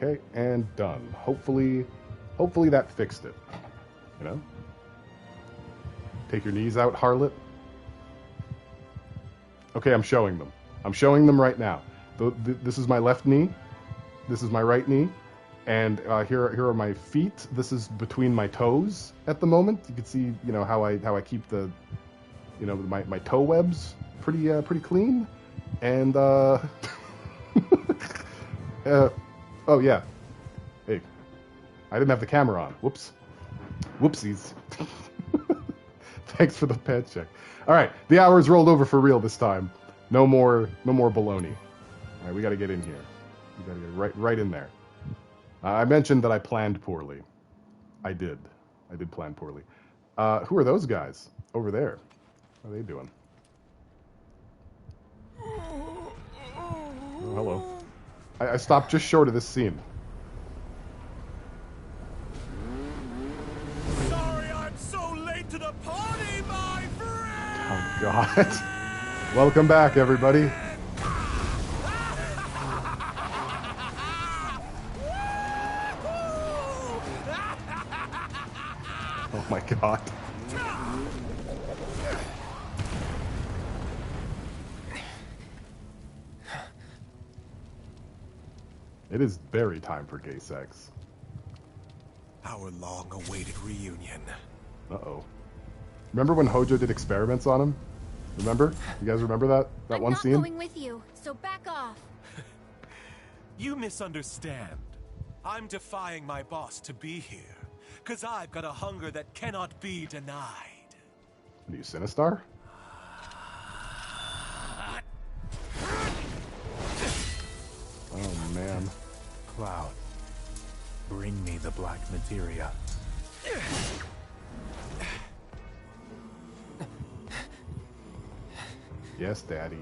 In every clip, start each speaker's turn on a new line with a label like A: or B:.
A: Okay, and done. Hopefully that fixed it. You know? Take your knees out, harlot. Okay, I'm showing them. I'm showing them right now. This is my left knee. This is my right knee. And here are my feet. This is between my toes at the moment. You can see, you know, how I keep the, you know, my toe webs pretty clean. And oh yeah, hey, I didn't have the camera on. Whoops, whoopsies. Thanks for the pad check. All right, the hour's rolled over for real this time. No more baloney. All right, we got to get in here. We got to get right in there. I mentioned that I planned poorly. I did plan poorly. Who are those guys over there? How are they doing? Oh, hello. I stopped just short of this scene.
B: Sorry I'm so late to the party, my friend!
A: Oh, God. Welcome back, everybody. Oh my God. It is very time for gay sex.
B: Our long-awaited reunion.
A: Uh-oh. Remember when Hojo did experiments on him? Remember? You guys remember that one scene?
C: I'm not going with you, so back off.
B: You misunderstand. I'm defying my boss to be here, because I've got a hunger that cannot be denied.
A: Are you Sinistar? Oh, man.
D: Cloud, bring me the black materia.
A: Yes, Daddy.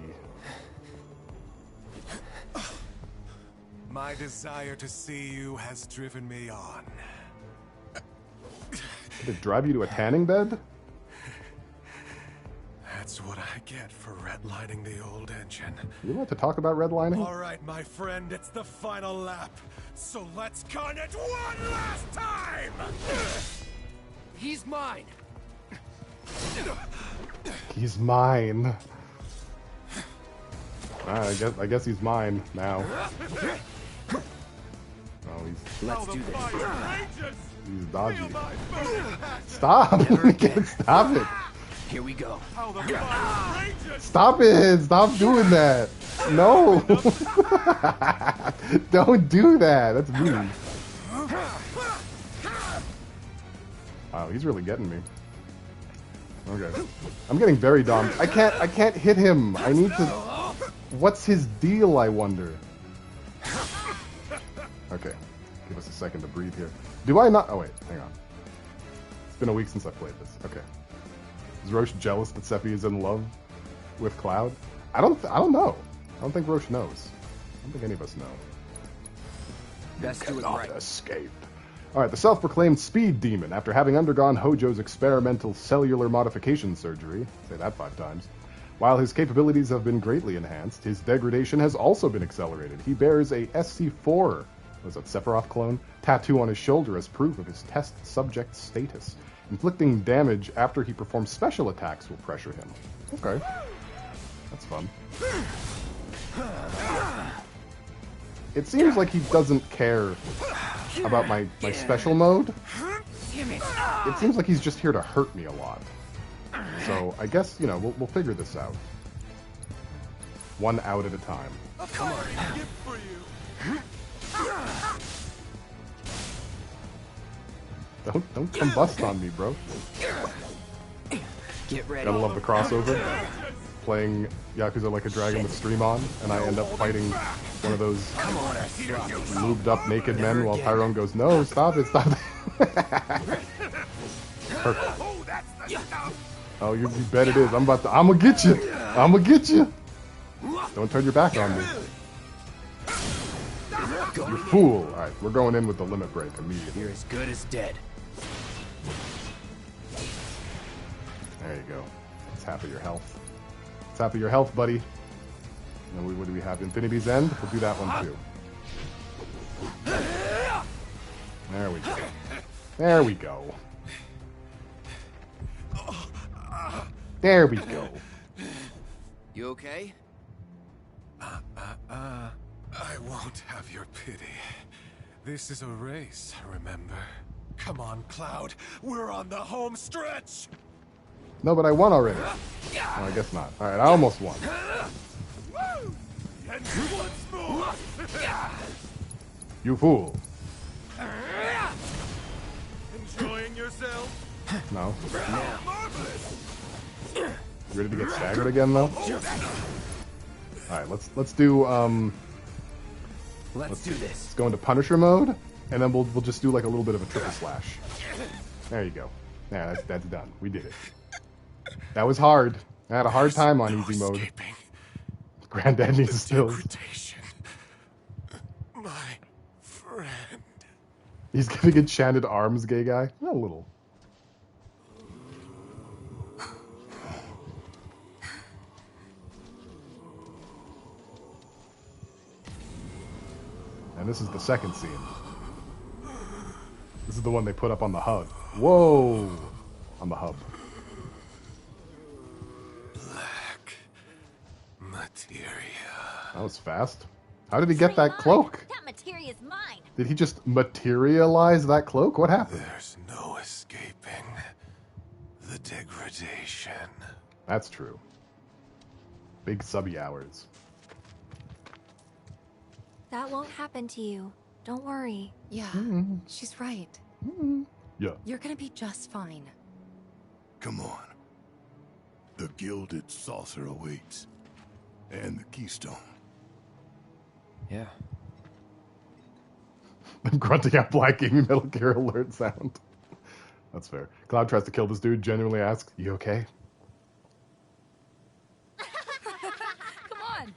B: My desire to see you has driven me on.
A: Did it drive you to a tanning bed?
B: That's what I get for redlining the old engine.
A: You want to talk about redlining?
B: All right, my friend, it's the final lap. So let's gun it one last time!
E: He's mine!
A: He's mine. I guess he's mine now. Oh,
E: Let's do
A: this. He's dodgy. Stop! Stop it!
E: Here we go.
A: Stop it! Stop doing that! No! Don't do that! That's mean. Wow, he's really getting me. Okay. I'm getting very dumb. I can't hit him! I need to... What's his deal, I wonder? Okay. Give us a second to breathe here. Do I not... Oh, wait. Hang on. It's been a week since I played this. Okay. Is Roche jealous that Sephi is in love with Cloud? I don't know. I don't think Roche knows. I don't think any of us know.
E: Best do it right.
A: Escape. Alright, the self-proclaimed speed demon, after having undergone Hojo's experimental cellular modification surgery, say that 5 times, while his capabilities have been greatly enhanced, his degradation has also been accelerated. He bears a SC4, was that Sephiroth clone, tattoo on his shoulder as proof of his test subject status. Inflicting damage after he performs special attacks will pressure him. Okay. That's fun. It seems like he doesn't care about my special mode. It seems like he's just here to hurt me a lot. So I guess, you know, we'll figure this out. One out at a time.
B: Come on. Gift for you.
A: Don't combust on me, bro.
E: Get ready.
A: Gotta love the crossover. Playing Yakuza Like a Dragon with Stream On, and I end up fighting one of those lubed up naked men while Tyrone goes, "No, stop it, stop it." Perfect. Oh, you bet it is. I'm gonna get you. I'm gonna get you. Don't turn your back on me. You fool. Alright, we're going in with the limit break immediately.
E: You're as good as dead.
A: There you go. It's half of your health. It's half of your health, buddy. And what do we have? Infinity's End? We'll do that one too. There we go. There we go.
E: You okay?
B: I won't have your pity. This is a race, remember? Come on, Cloud. We're on the home stretch!
A: No, but I won already. Oh, I guess not. Alright, I almost won.
B: And once more!
A: You fool.
B: Enjoying yourself?
A: No.
B: Marvelous!
A: You ready to get staggered again, though? Alright, let's do,
E: Let's do this.
A: let's go into Punisher mode, and then we'll just do like a little bit of a triple slash. There you go. Yeah, that's done. We did it. That was hard. I had a hard time on easy mode.
B: Escaping.
A: Granddad needs stills.
B: Degradation. My friend.
A: He's getting enchanted arms, gay guy. A little. And this is the second scene. This is the one they put up on the hub. Whoa! On the hub.
B: Black materia.
A: That was fast. How did he get that cloak?
C: That materia's mine.
A: Did he just materialize that cloak? What happened?
B: There's no escaping the degradation.
A: That's true. Big subby hours.
C: That won't happen to you. Don't worry.
F: Yeah, she's right.
A: Yeah.
F: You're gonna be just fine.
G: Come on. The gilded saucer awaits. And the keystone.
E: Yeah.
A: I'm grunting out Black Gaming Metal Gear Alert sound. That's fair. Cloud tries to kill this dude, genuinely asks, "You okay?"
C: Come on.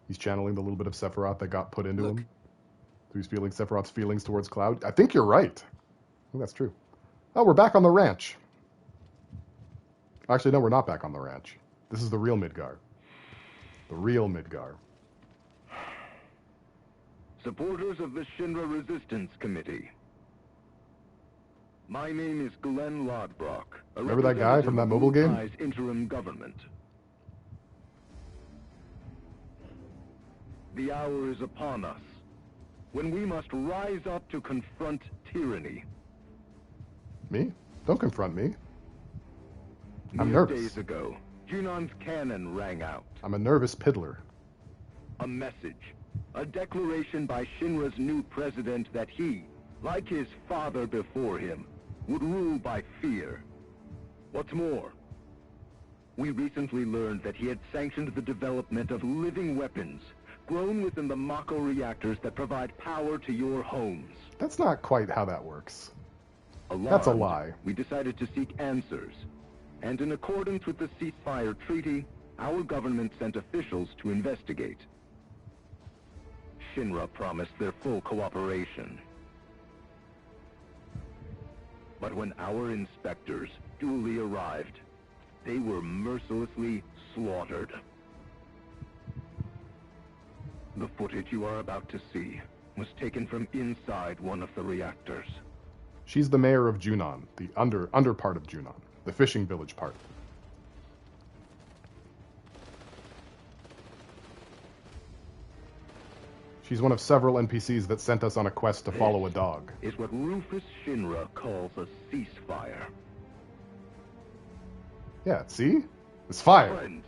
A: He's channeling the little bit of Sephiroth that got put into him. So he's feeling Sephiroth's feelings towards Cloud. I think you're right. I think that's true. Oh, we're back on the ranch. Actually, no, we're not back on the ranch. This is the real Midgar. The real Midgar.
H: Supporters of the Shinra Resistance Committee. My name is Glenn Lodbrock.
A: Remember that guy from that mobile game?
H: Interim government. The hour is upon us, when we must rise up to confront tyranny.
A: Me? Don't confront me. I'm
H: Mere
A: nervous.
H: days ago, Junon's cannon rang out.
A: I'm a nervous piddler.
H: A message. A declaration by Shinra's new president that he, like his father before him, would rule by fear. What's more, we recently learned that he had sanctioned the development of living weapons grown within the Mako reactors that provide power to your homes.
A: That's not quite how that works.
H: Alarmed,
A: That's a lie.
H: We decided to seek answers. And in accordance with the ceasefire treaty, our government sent officials to investigate. Shinra promised their full cooperation. But when our inspectors duly arrived, they were mercilessly slaughtered. The footage you are about to see was taken from inside one of the reactors.
A: She's the mayor of Junon, the under part of Junon, the fishing village part. She's one of several NPCs that sent us on a quest to follow a dog.
H: Is what Rufus Shinra calls a ceasefire.
A: Yeah, see? It's fire.
H: Friends,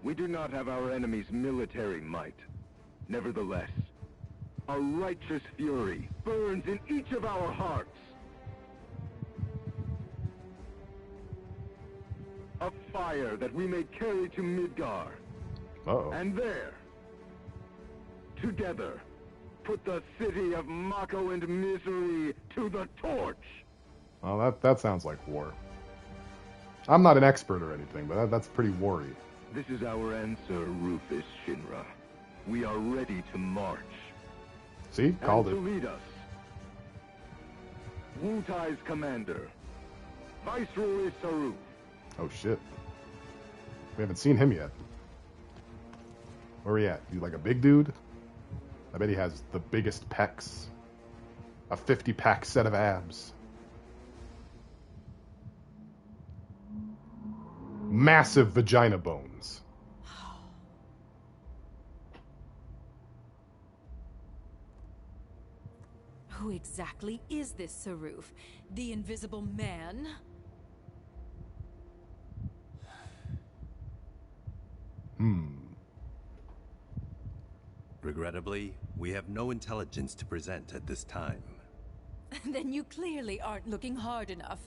H: we do not have our enemy's military might. Nevertheless, a righteous fury burns in each of our hearts. A fire that we may carry to Midgar.
A: Uh-oh.
H: And there, together, put the city of Mako and misery to the torch.
A: Well, that sounds like war. I'm not an expert or anything, but that's pretty war-y.
H: This is our answer, Rufus Shinra. We are ready to march.
A: See? Called
H: and
A: it.
H: to lead us, Wutai's commander, Viceroy Saru.
A: Oh, shit. We haven't seen him yet. Where he at? You like a big dude? I bet he has the biggest pecs. A 50-pack set of abs. Massive vagina bones.
I: Who exactly is this Saruf? The Invisible Man?
J: Regrettably, we have no intelligence to present at this time.
I: Then you clearly aren't looking hard enough.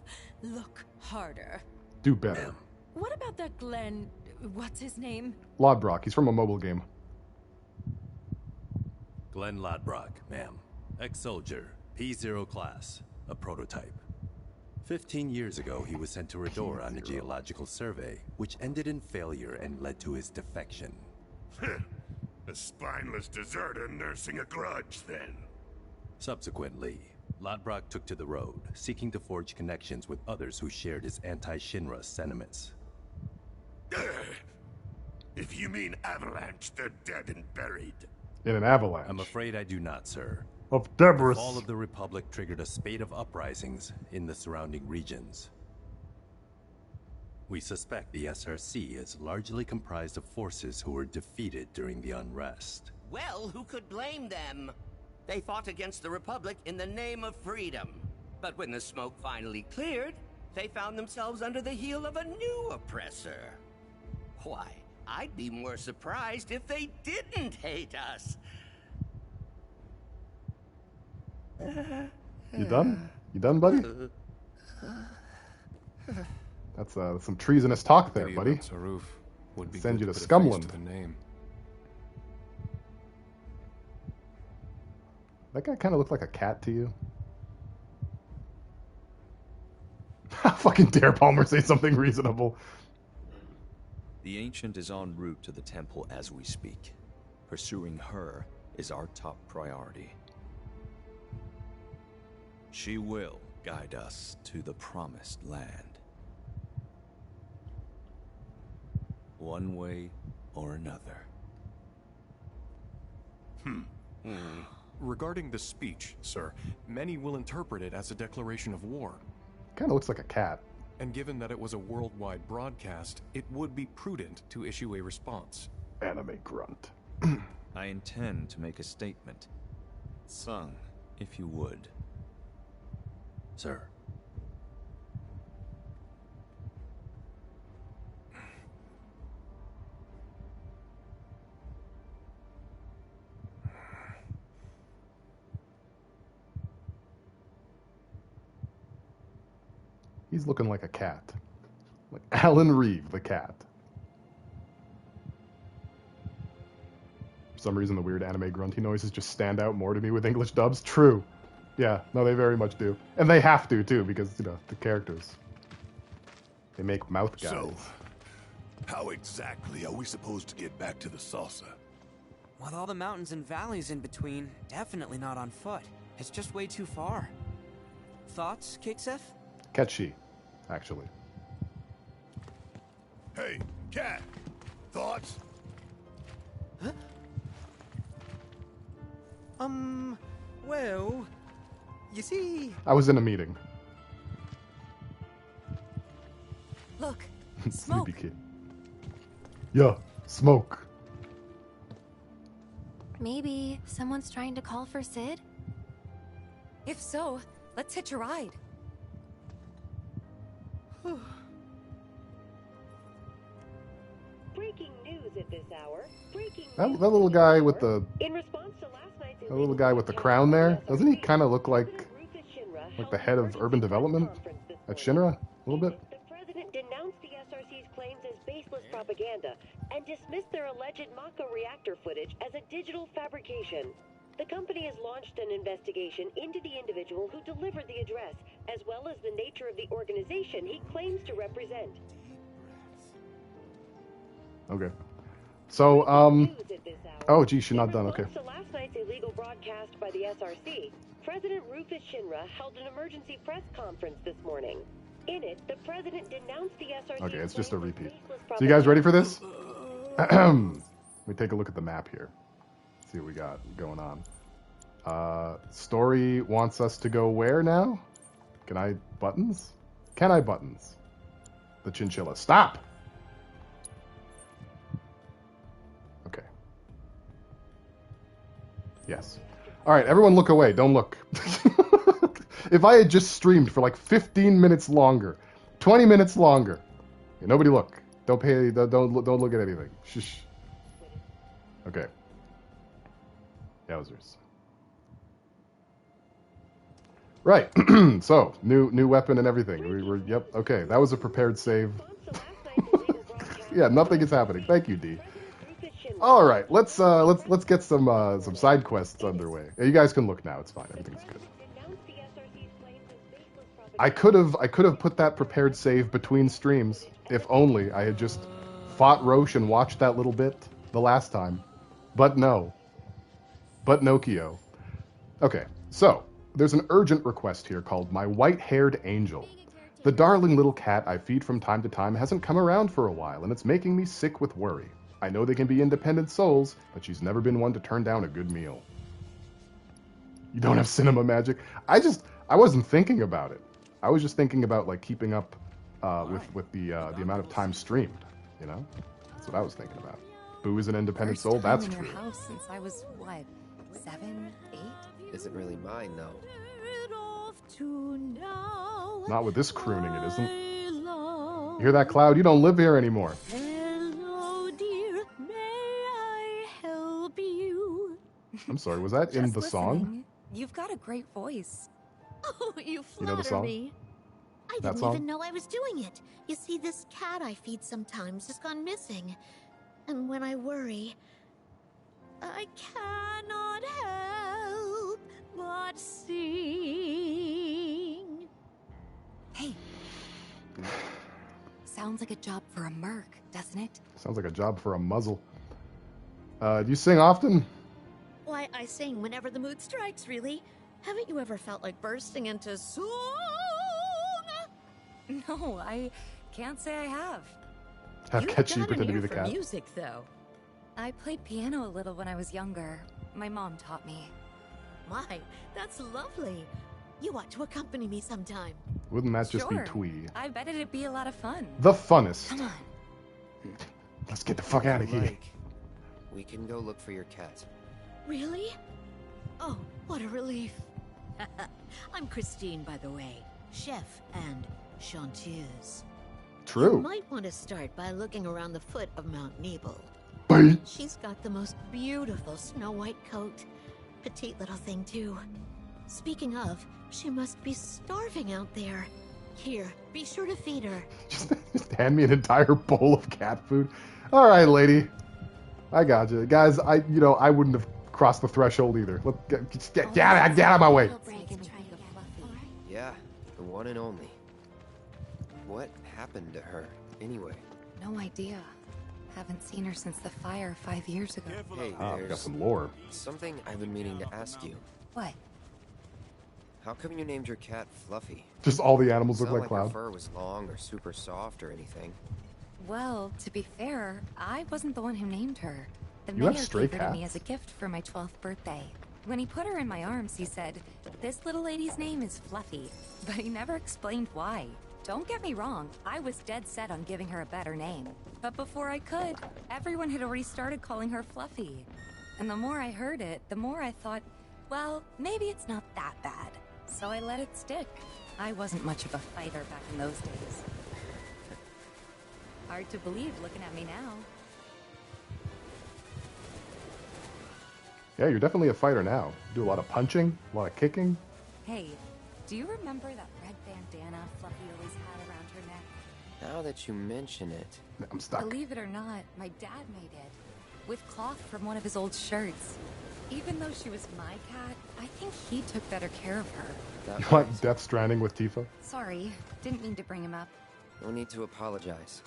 I: Look harder.
A: Do better.
I: What about that Glenn... what's his name?
A: Lodbrok. He's from a mobile game.
J: Glenn Lodbrok, ma'am. Ex-soldier, P0 class, a prototype. 15 years ago, he was sent to Redor on a geological survey, which ended in failure and led to his defection.
G: A spineless deserter nursing a grudge, then.
J: Subsequently, Lodbrok took to the road, seeking to forge connections with others who shared his anti-Shinra sentiments.
G: If you mean Avalanche, they're dead and buried.
A: In an avalanche.
J: I'm afraid I do not, sir.
A: Of Debris.
J: The fall of the Republic triggered a spate of uprisings in the surrounding regions. We suspect the SRC is largely comprised of forces who were defeated during the unrest.
K: Well, who could blame them? They fought against the Republic in the name of freedom. But when the smoke finally cleared, they found themselves under the heel of a new oppressor. Why, I'd be more surprised if they didn't hate us.
A: You done? You done, buddy? That's some treasonous talk there, buddy.
L: Saruf would be
A: Send you to
L: put a face
A: Scumland.
L: to the name.
A: That guy kind of looked like a cat to you. How fucking dare Palmer say something reasonable?
M: The Ancient is en route to the temple as we speak. Pursuing her is our top priority. She will guide us to the promised land. One way or another.
L: Regarding the speech, sir, many will interpret it as a declaration of war.
A: Kind of looks like a cat.
L: And given that it was a worldwide broadcast, it would be prudent to issue a response.
A: Anime grunt.
M: I intend to make a statement. Sung, if you would.
J: Sir.
A: He's looking like a cat. Like Alan Reeve, the cat. For some reason, the weird anime grunty noises just stand out more to me with English dubs. True. Yeah, no, they very much do. And they have to, too, because, you know, the characters. They make mouth guys.
G: So, how exactly are we supposed to get back to the saucer?
N: With all the mountains and valleys in between, definitely not on foot. It's just way too far. Thoughts, Kixef?
A: Catchy, actually.
G: Hey, cat! Thoughts?
N: Huh? Well, you see...
A: I was in a meeting.
F: Look, smoke.
A: Sleepy kid. Yeah, smoke.
C: Maybe someone's trying to call for Sid?
F: If so, let's hitch a ride.
O: Breaking news at this hour.
A: That little guy with the...
O: In response to last night's
A: That little guy with the crown there, doesn't he kind of look like the head of urban development at Shinra? A little bit?
O: The president denounced the SRC's claims as baseless propaganda and dismissed their alleged Mako reactor footage as a digital fabrication. The company has launched an investigation into the individual who delivered the address, as well as the nature of the organization he claims to represent.
A: Okay. So, oh, geez, she's not done. Okay.
O: To last night's illegal broadcast by the SRC, President Rufus Shinra held an emergency press conference this morning. In it, the president denounced the SRC.
A: Okay, it's just a repeat. So you guys ready for this? Let me take a look at the map here. see what we got going on. Story wants us to go where now? Can I buttons? Can I buttons? The chinchilla. Stop! Okay. Yes. Alright, everyone look away. Don't look. If I had just streamed for like 15 minutes longer, 20 minutes longer, yeah, nobody look. Don't look at anything. Shh. Okay. Yowzers. Right. So, new weapon and everything. We're yep. Okay, that was a prepared save. Yeah, nothing is happening. Thank you, D. All right, let's get some side quests underway. Yeah, you guys can look now. It's fine. Everything's good. I could have put that prepared save between streams if only I had just fought Roche and watched that little bit the last time. But no. But Nokia. Okay, so there's an urgent request here called My White-Haired Angel. The darling little cat I feed from time to time hasn't come around for a while, and it's making me sick with worry. I know they can be independent souls, but she's never been one to turn down a good meal. You don't have cinema magic? I wasn't thinking about it. I was just thinking about like keeping up with the amount of time streamed. You know, that's what I was thinking about. Boo is an independent soul. That's true.
F: Your house since I was what, 7, 8?
E: Isn't really mine though.
A: Not with this crooning, it isn't. You hear that, Cloud? You don't live here anymore.
I: Hello, dear. May I help you?
A: I'm sorry. Was that in the song?
F: You've got a great voice.
P: Oh, you flatter
A: know the song?
P: me. I
A: That
P: didn't
A: song?
P: even know I was doing it. You see, this cat I feed sometimes has gone missing. And when I worry, I cannot help but sing.
F: Hey. Sounds like a job for a merc, doesn't it?
A: Sounds like a job for a muzzle. Do you sing often?
P: Why, I sing whenever the mood strikes, really. Haven't you ever felt like bursting into song?
F: No, I can't say I have.
A: Have Ketchy pretend to be the
P: for
A: cat.
P: music, though.
F: I played piano a little when I was younger. My mom taught me.
P: My, that's lovely. You ought to accompany me sometime.
A: Wouldn't that just
F: Sure.
A: be twee?
F: I bet it'd be a lot of fun.
A: The funnest.
F: Come on.
A: Let's get the fuck out of here.
E: Like, we can go look for your cat.
P: Really? Oh, what a relief. I'm Christine, by the way. Chef and chanteuse.
A: True.
P: You might want to start by looking around the foot of Mount Nebel. She's got the most beautiful snow-white coat. Petite little thing, too. Speaking of, she must be starving out there. Here, be sure to feed her.
A: Just hand me an entire bowl of cat food. All right, lady. I got you. Guys, I wouldn't have crossed the threshold either. Get out of my way.
E: Yeah, the one and only. What happened to her, anyway?
F: No idea. Haven't seen her since the fire 5 years ago.
E: Hey,
A: we got
E: there's
A: some lore.
E: something I've been meaning to ask you.
F: What?
E: How come you named your cat Fluffy?
A: Just all the animals
E: It's
A: look
E: not
A: like
E: her
A: Cloud.
E: fur was long or super soft or anything.
F: Well, to be fair, I wasn't the one who named her. The
A: You have
F: mayor
A: stray
F: gave her to me
A: cats?
F: as a gift for my 12th birthday. When he put her in my arms, he said, "This little lady's name is Fluffy," but he never explained why. Don't get me wrong, I was dead set on giving her a better name. But before I could, everyone had already started calling her Fluffy. And the more I heard it, the more I thought, well, maybe it's not that bad. So I let it stick. I wasn't much of a fighter back in those days. Hard to believe looking at me now.
A: Yeah, you're definitely a fighter now. You do a lot of punching, a lot of kicking.
F: Hey, do you remember that red bandana Fluffy always had around her neck?
E: Now that you mention it.
A: I'm stuck.
F: Believe it or not, my dad made it. With cloth from one of his old shirts. Even though she was my cat, I think he took better care of her.
A: You want Death Stranding with Tifa?
F: Sorry, didn't mean to bring him up.
E: No need to apologize.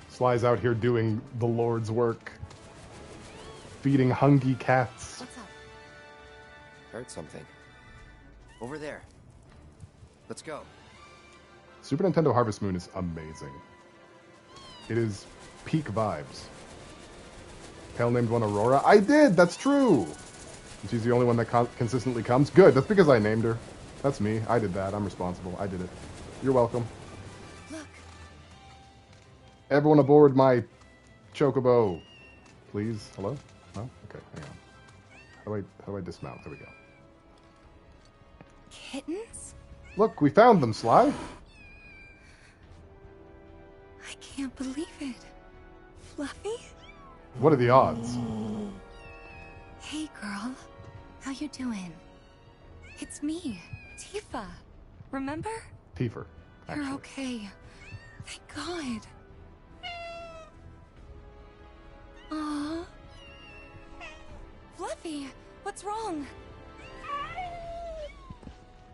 A: Sly's out here doing the Lord's work. Feeding hungry cats.
F: What's up?
E: Heard something. Over there. Let's go.
A: Super Nintendo Harvest Moon is amazing. It is peak vibes. Pale named one Aurora? I did! That's true! And she's the only one that consistently comes? Good, that's because I named her. That's me. I did that. I'm responsible. I did it. You're welcome.
F: Look.
A: Everyone aboard my chocobo. Please? Hello? No? Okay, hang on. How do I dismount? There we go.
F: Kittens?
A: Look, we found them, Sly.
F: I can't believe it. Fluffy?
A: What are the odds?
F: Hey, girl. How you doing? It's me, Tifa. Remember?
A: Tifa.
F: You're okay. Thank God. Aww. Fluffy, what's wrong?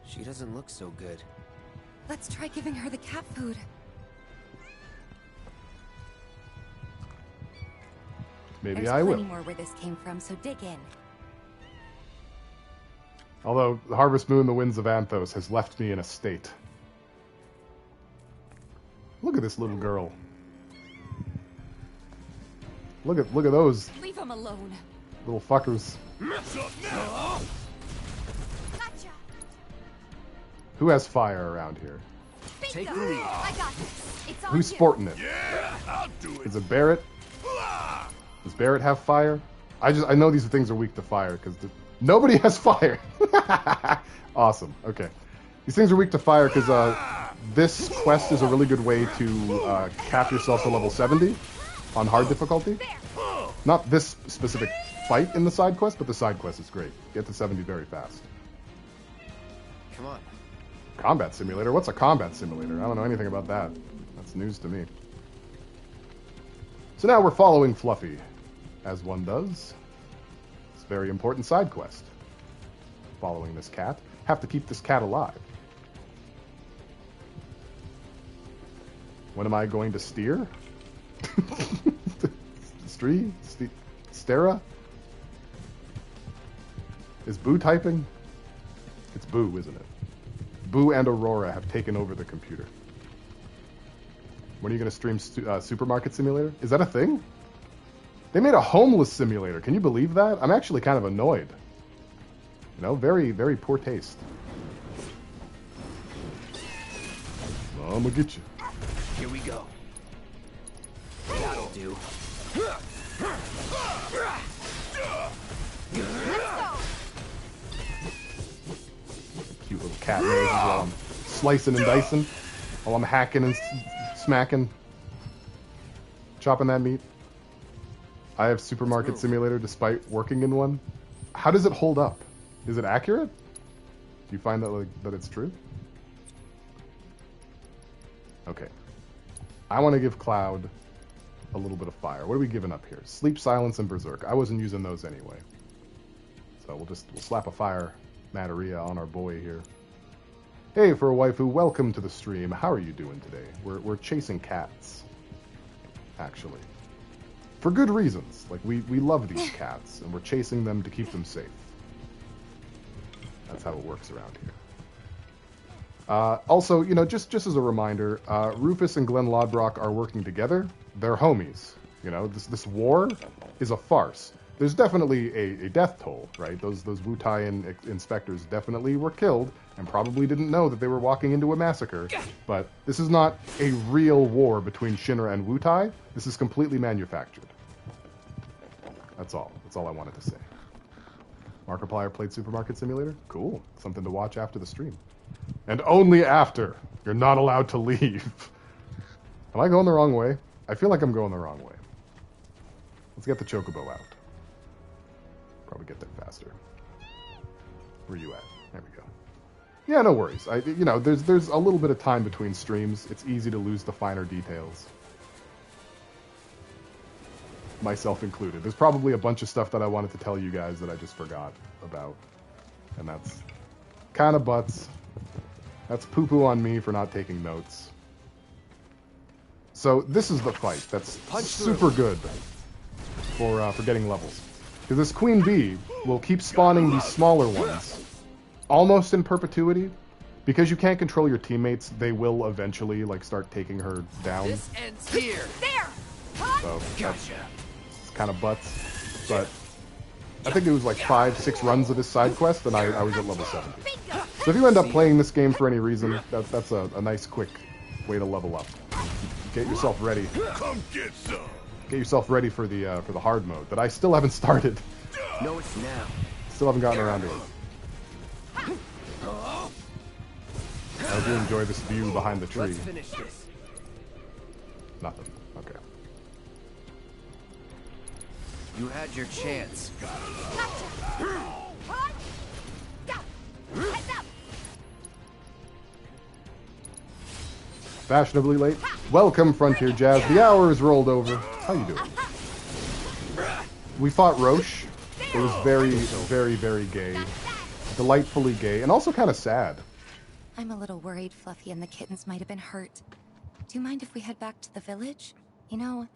E: She doesn't look so good.
F: Let's try giving her the cat food.
A: Maybe
F: There's
A: I will.
F: plenty more where this came from, so dig in.
A: Although the Harvest Moon, the Winds of Anthos, has left me in a state. Look at this little girl. Look at those
F: Leave him alone.
A: little fuckers.
F: Gotcha.
A: Who has fire around here?
F: Take the lead. I got this. It's on
A: Who's
F: you.
A: sporting it?
G: Yeah, I'll do it.
A: Is it Barrett? Does Barrett have fire? I know these things are weak to fire because nobody has fire. Awesome. Okay. These things are weak to fire because this quest is a really good way to cap yourself to level 70 on hard difficulty. Not this specific fight in the side quest, but the side quest is great. Get to 70 very fast.
E: Come on.
A: Combat simulator? What's a combat simulator? I don't know anything about that. That's news to me. So now we're following Fluffy, as one does. It's a very important side quest. Following this cat. Have to keep this cat alive. When am I going to steer? Stera? Is Boo typing? It's Boo, isn't it? Boo and Aurora have taken over the computer. When are you going to stream Supermarket Simulator? Is that a thing? They made a homeless simulator. Can you believe that? I'm actually kind of annoyed. You know, very, very poor taste. I'm gonna get you.
N: Here we go. That'll do.
A: Cute little cat noises while I'm slicing and dicing, while I'm hacking and smacking, chopping that meat. I have Supermarket Simulator despite working in one. How does it hold up? Is it accurate? Do you find that that it's true? Okay. I want to give Cloud a little bit of fire. What are we giving up here? Sleep, Silence, and Berserk. I wasn't using those anyway. So we'll slap a fire Materia on our boy here. Hey, for a waifu, welcome to the stream. How are you doing today? We're chasing cats, actually. For good reasons. Like, we love these cats, and we're chasing them to keep them safe. That's how it works around here. Also, you know, just as a reminder, Rufus and Glenn Lodbrok are working together. They're homies. You know, this war is a farce. There's definitely a death toll, right? Those Wu-Tai inspectors definitely were killed and probably didn't know that they were walking into a massacre. But this is not a real war between Shinra and Wu-Tai. This is completely manufactured. That's all. That's all I wanted to say. Markiplier played Supermarket Simulator? Cool. Something to watch after the stream. And only after. You're not allowed to leave. Am I going the wrong way? I feel like I'm going the wrong way. Let's get the Chocobo out. Probably get there faster. Where you at? There we go. Yeah, no worries. You know, there's a little bit of time between streams. It's easy to lose the finer details. Myself included. There's probably a bunch of stuff that I wanted to tell you guys that I just forgot about. And that's kind of butts. That's poo-poo on me for not taking notes. So this is the fight that's super good for getting levels. Because this Queen Bee will keep spawning these smaller ones almost in perpetuity. Because you can't control your teammates, they will eventually like start taking her down.
N: This ends here.
F: There.
A: So
N: Gotcha.
A: it's kind of butts. But I think it was like 5-6 runs of this side quest, and I was at level 70. So if you end up playing this game for any reason, that's a nice, quick way to level up. Get yourself ready.
G: Come get some.
A: Get yourself ready for the hard mode that I still haven't started.
E: No, it's now.
A: Still haven't gotten around to it. I do enjoy this view behind the tree.
E: Let's finish this.
A: Nothing. Okay.
E: You had your chance.
A: Fashionably late. Welcome, Frontier Jazz. The hour is rolled over. How you doing? We fought Roche. It was very, very, very gay. Delightfully gay, and also kind of sad.
F: I'm a little worried Fluffy and the kittens might have been hurt. Do you mind if we head back to the village? You know,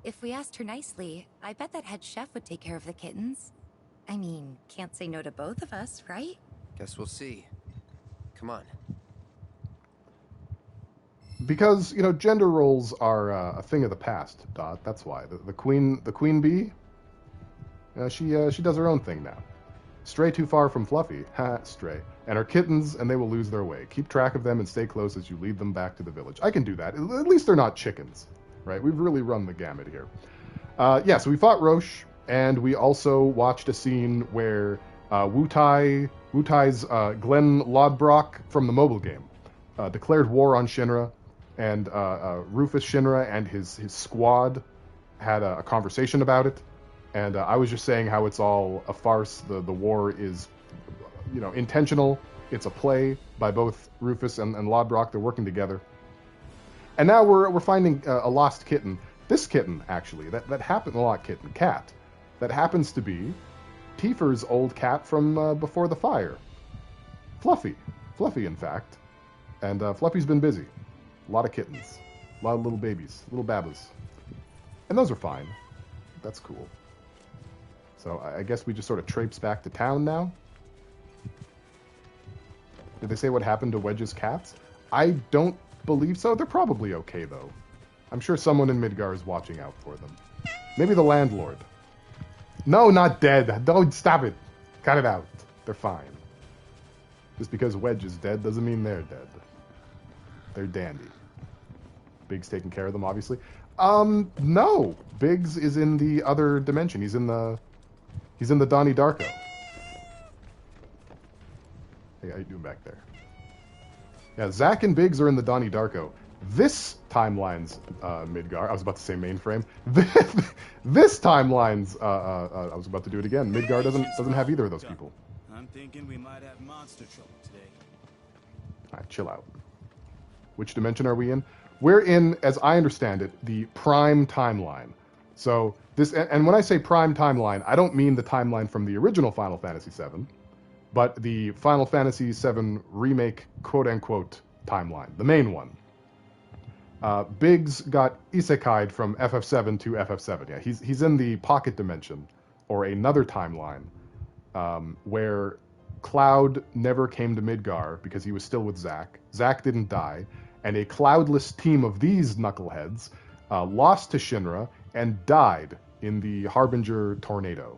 F: if we asked her nicely, I bet that head chef would take care of the kittens. I mean, can't say no to both of us, right?
E: Guess we'll see. Come on.
A: Because, you know, gender roles are a thing of the past, Dot. That's why. The queen bee, she does her own thing now. Stray too far from Fluffy. Ha, stray. And her kittens, and they will lose their way. Keep track of them and stay close as you lead them back to the village. I can do that. At least they're not chickens, right? We've really run the gamut here. Yeah, so we fought Roche, and we also watched a scene where Wutai's Glenn Lodbrok from the mobile game declared war on Shinra, and Rufus Shinra and his squad had a conversation about it. And I was just saying how it's all a farce. The war is, you know, intentional. It's a play by both Rufus and Lodbrok. They're working together. And now we're finding a lost kitten. This kitten, actually, that happened, well, not kitten, cat. That happens to be Tifer's old cat from before the fire. Fluffy, in fact. And Fluffy's been busy. A lot of kittens. A lot of little babies, little babas. And those are fine. That's cool. So I guess we just sort of traipse back to town now. Did they say what happened to Wedge's cats? I don't believe so. They're probably okay, though. I'm sure someone in Midgar is watching out for them. Maybe the landlord. No, not dead. Don't stop it. Cut it out. They're fine. Just because Wedge is dead doesn't mean they're dead. They're dandy. Biggs taking care of them, obviously. No. Biggs is in the other dimension. He's in the Donnie Darko. Hey, how you doing back there? Yeah, Zack and Biggs are in the Donnie Darko. This timeline's Midgar. I was about to say mainframe. This timeline's. I was about to do it again. Midgar doesn't have either of those people.
D: I'm thinking we might have monster trouble today.
A: All right, chill out. Which dimension are we in? We're in, as I understand it, the prime timeline. So this, and when I say prime timeline, I don't mean the timeline from the original Final Fantasy VII, but the Final Fantasy VII remake, quote-unquote, timeline, the main one. Biggs got isekai'd from FF7 to FF7. Yeah, he's in the pocket dimension, or another timeline, where Cloud never came to Midgar because he was still with Zack. Zack didn't die, and a cloudless team of these knuckleheads lost to Shinra and died in the Harbinger tornado,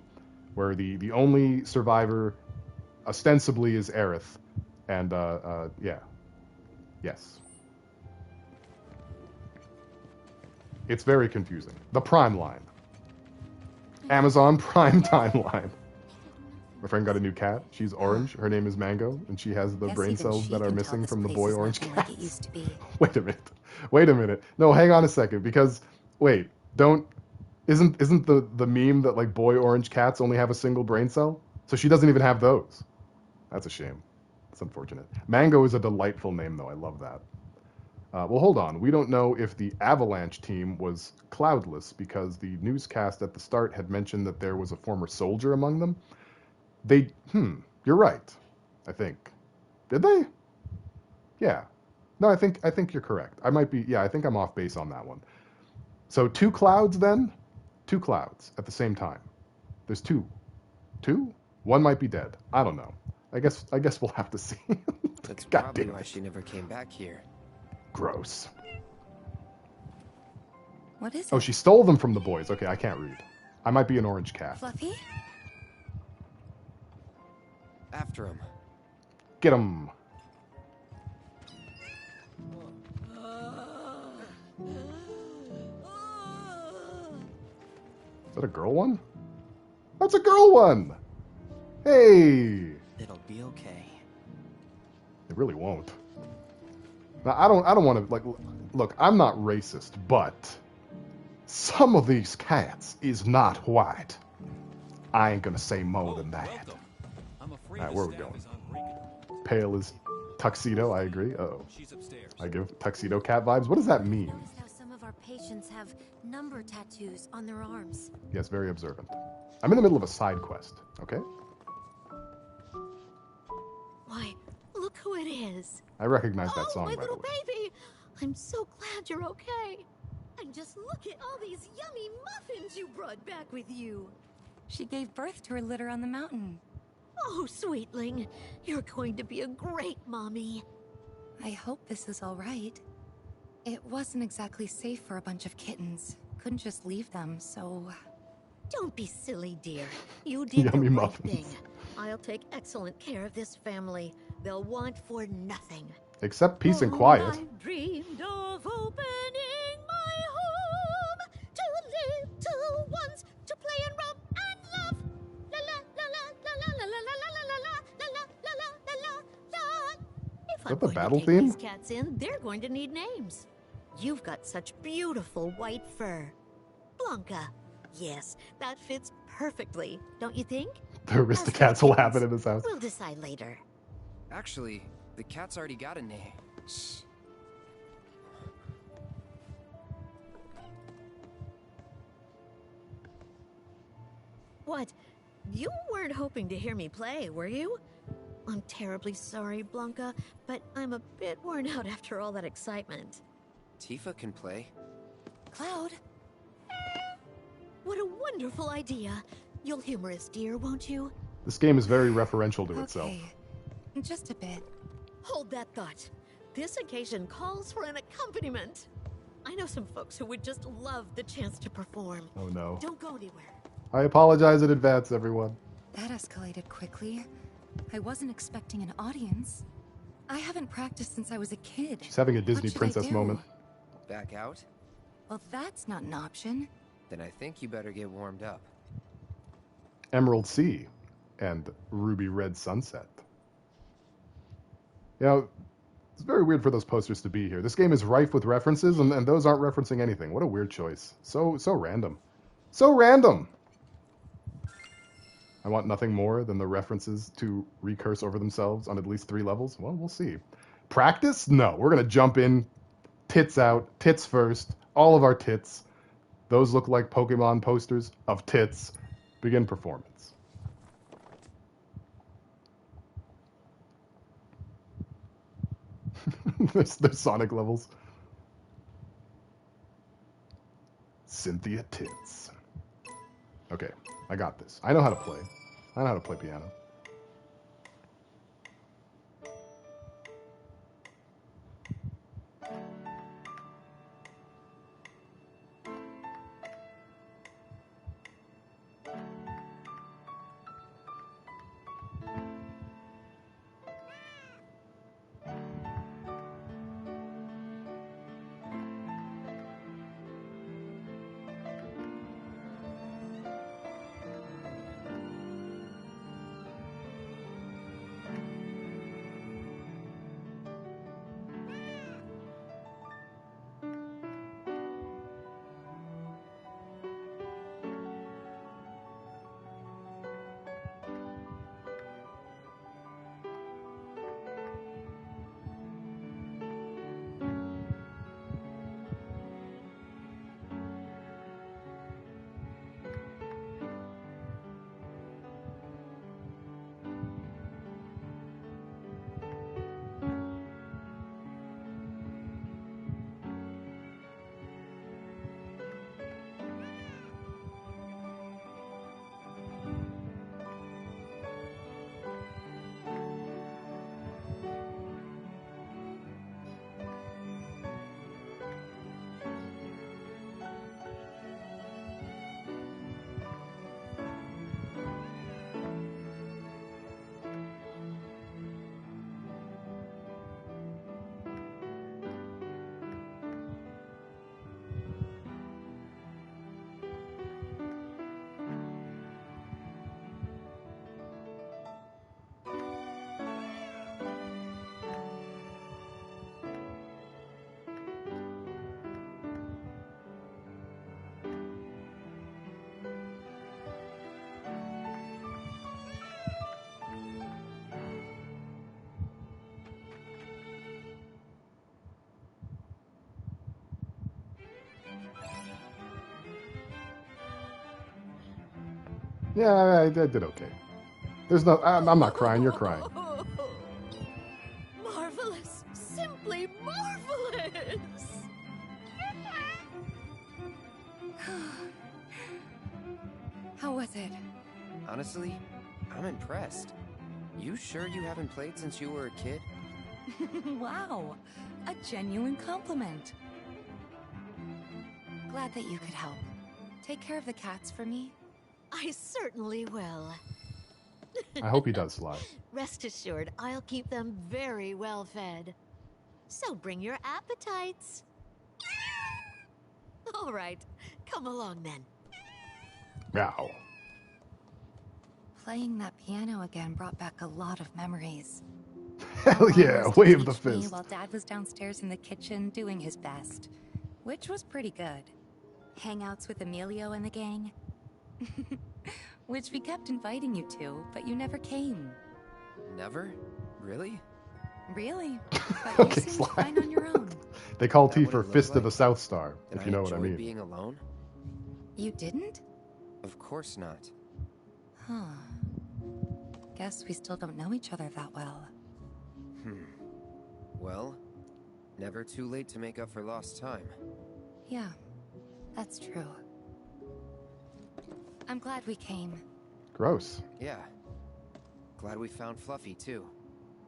A: where the only survivor ostensibly is Aerith, and yeah, yes. It's very confusing. The Prime line. Amazon Prime timeline. My friend got a new cat. She's orange. Her name is Mango, and she has the brain cells that are missing from the boy orange cat.
F: Like it used to be.
A: Wait a minute. No, hang on a second, because wait, isn't the meme that like boy orange cats only have a single brain cell? So she doesn't even have those. That's a shame. It's unfortunate. Mango is a delightful name, though. I love that. Well, hold on. We don't know if the Avalanche team was cloudless because the newscast at the start had mentioned that there was a former soldier among them. You're right. I think. Did they? Yeah. No, I think you're correct. I might be, yeah, I think I'm off base on that one. So 2 clouds then? 2 clouds at the same time. There's 2. 2? One might be dead. I don't know. I guess we'll have to see.
E: That's probably why she never came back here.
A: Gross.
F: What is it?
A: Oh, she stole them from the boys. Okay, I can't read. I might be an orange cat.
F: Fluffy?
E: After him.
A: Get him. Is that a girl one? That's a girl one! Hey!
N: It'll be okay.
A: It really won't. Now, I don't want to, like, look, I'm not racist, but some of these cats is not white. I ain't gonna say more than that. Alright, where are we going? Pale is tuxedo, I agree. Uh-oh. I give tuxedo cat vibes. What does that mean?
C: Noticed how some of our patients have number tattoos on their arms.
A: Yes, very observant. I'm in the middle of a side quest, okay?
P: Why, look who it is.
A: I recognize that song,
P: my
A: by the
P: little
A: way.
P: baby. I'm so glad you're okay. And just look at all these yummy muffins you brought back with you.
F: She gave birth to her litter on the mountain.
P: Oh, sweetling, you're going to be a great mommy.
F: I hope this is all right. It wasn't exactly safe for a bunch of kittens. Couldn't just leave them, so...
P: Don't be silly, dear. You did
A: Yummy
P: the right
A: muffins.
P: thing. I'll take excellent care of this family. They'll want for nothing.
A: Except peace and quiet.
P: I dreamed of opening my home to little ones to play and romp and laugh. La la la la la la la la la la la la la la la la. If
A: Is
P: I'm
A: that the
P: going
A: battle
P: to take
A: theme?
P: these cats in, they're going to need names. You've got such beautiful white fur. Blanca. Yes, that fits perfectly, don't you think?
A: The Aristocats will happen in this house.
P: We'll decide later.
E: Actually, the cat's already got a name. Shh.
P: What? You weren't hoping to hear me play, were you? I'm terribly sorry, Blanca, but I'm a bit worn out after all that excitement.
E: Tifa can play.
F: Cloud?
P: What a wonderful idea. You'll humor us, dear, won't you?
A: This game is very referential to itself.
F: Okay. Just a bit.
P: Hold that thought. This occasion calls for an accompaniment. I know some folks who would just love the chance to perform.
A: Oh no.
P: Don't go anywhere.
A: I apologize in advance, everyone.
F: That escalated quickly. I wasn't expecting an audience. I haven't practiced since I was a kid.
A: She's having a Disney
F: What should I
A: princess
F: do?
A: moment.
E: Back out?
F: Well, that's not an option.
E: Then I think you better get warmed up.
A: Emerald Sea and Ruby Red Sunset. You know, it's very weird for those posters to be here. This game is rife with references, and those aren't referencing anything. What a weird choice. So random. So random! I want nothing more than the references to recurse over themselves on at least 3 levels. Well, we'll see. Practice? No. We're going to jump in, tits out, tits first, all of our tits. Those look like Pokemon posters of tits. Begin performance. there's Sonic levels. Cynthia Tits. Okay, I got this. I know how to play. I know how to play piano. Yeah, I did okay. There's no... I'm not crying, you're crying.
P: Marvelous! Simply marvelous!
F: How was it?
E: Honestly, I'm impressed. You sure you haven't played since you were a kid?
F: Wow, a genuine compliment. Glad that you could help. Take care of the cats for me.
P: I certainly will.
A: I hope he does, Sly.
P: Rest assured, I'll keep them very well fed. So bring your appetites. All right, come along then.
A: Meow.
F: Playing that piano again brought back a lot of memories.
A: Hell yeah, wave the fist.
F: While Dad was downstairs in the kitchen doing his best, which was pretty good. Hangouts with Emilio and the gang, which we kept inviting you to, but you never came.
E: Never? Really?
F: Really? But
A: Okay,
F: you seemed
A: Sly.
F: fine on your own.
A: They call
E: That
A: T
E: what
A: for
E: it looked
A: Fist of
E: like?
A: the South Star,
E: And
A: if you know what I
E: enjoyed
A: mean.
E: being alone?
F: You didn't?
E: Of course not.
F: Huh. Guess we still don't know each other that well.
E: Well, never too late to make up for lost time.
F: Yeah, that's true. I'm glad we came.
A: Gross.
E: Yeah. Glad we found Fluffy, too.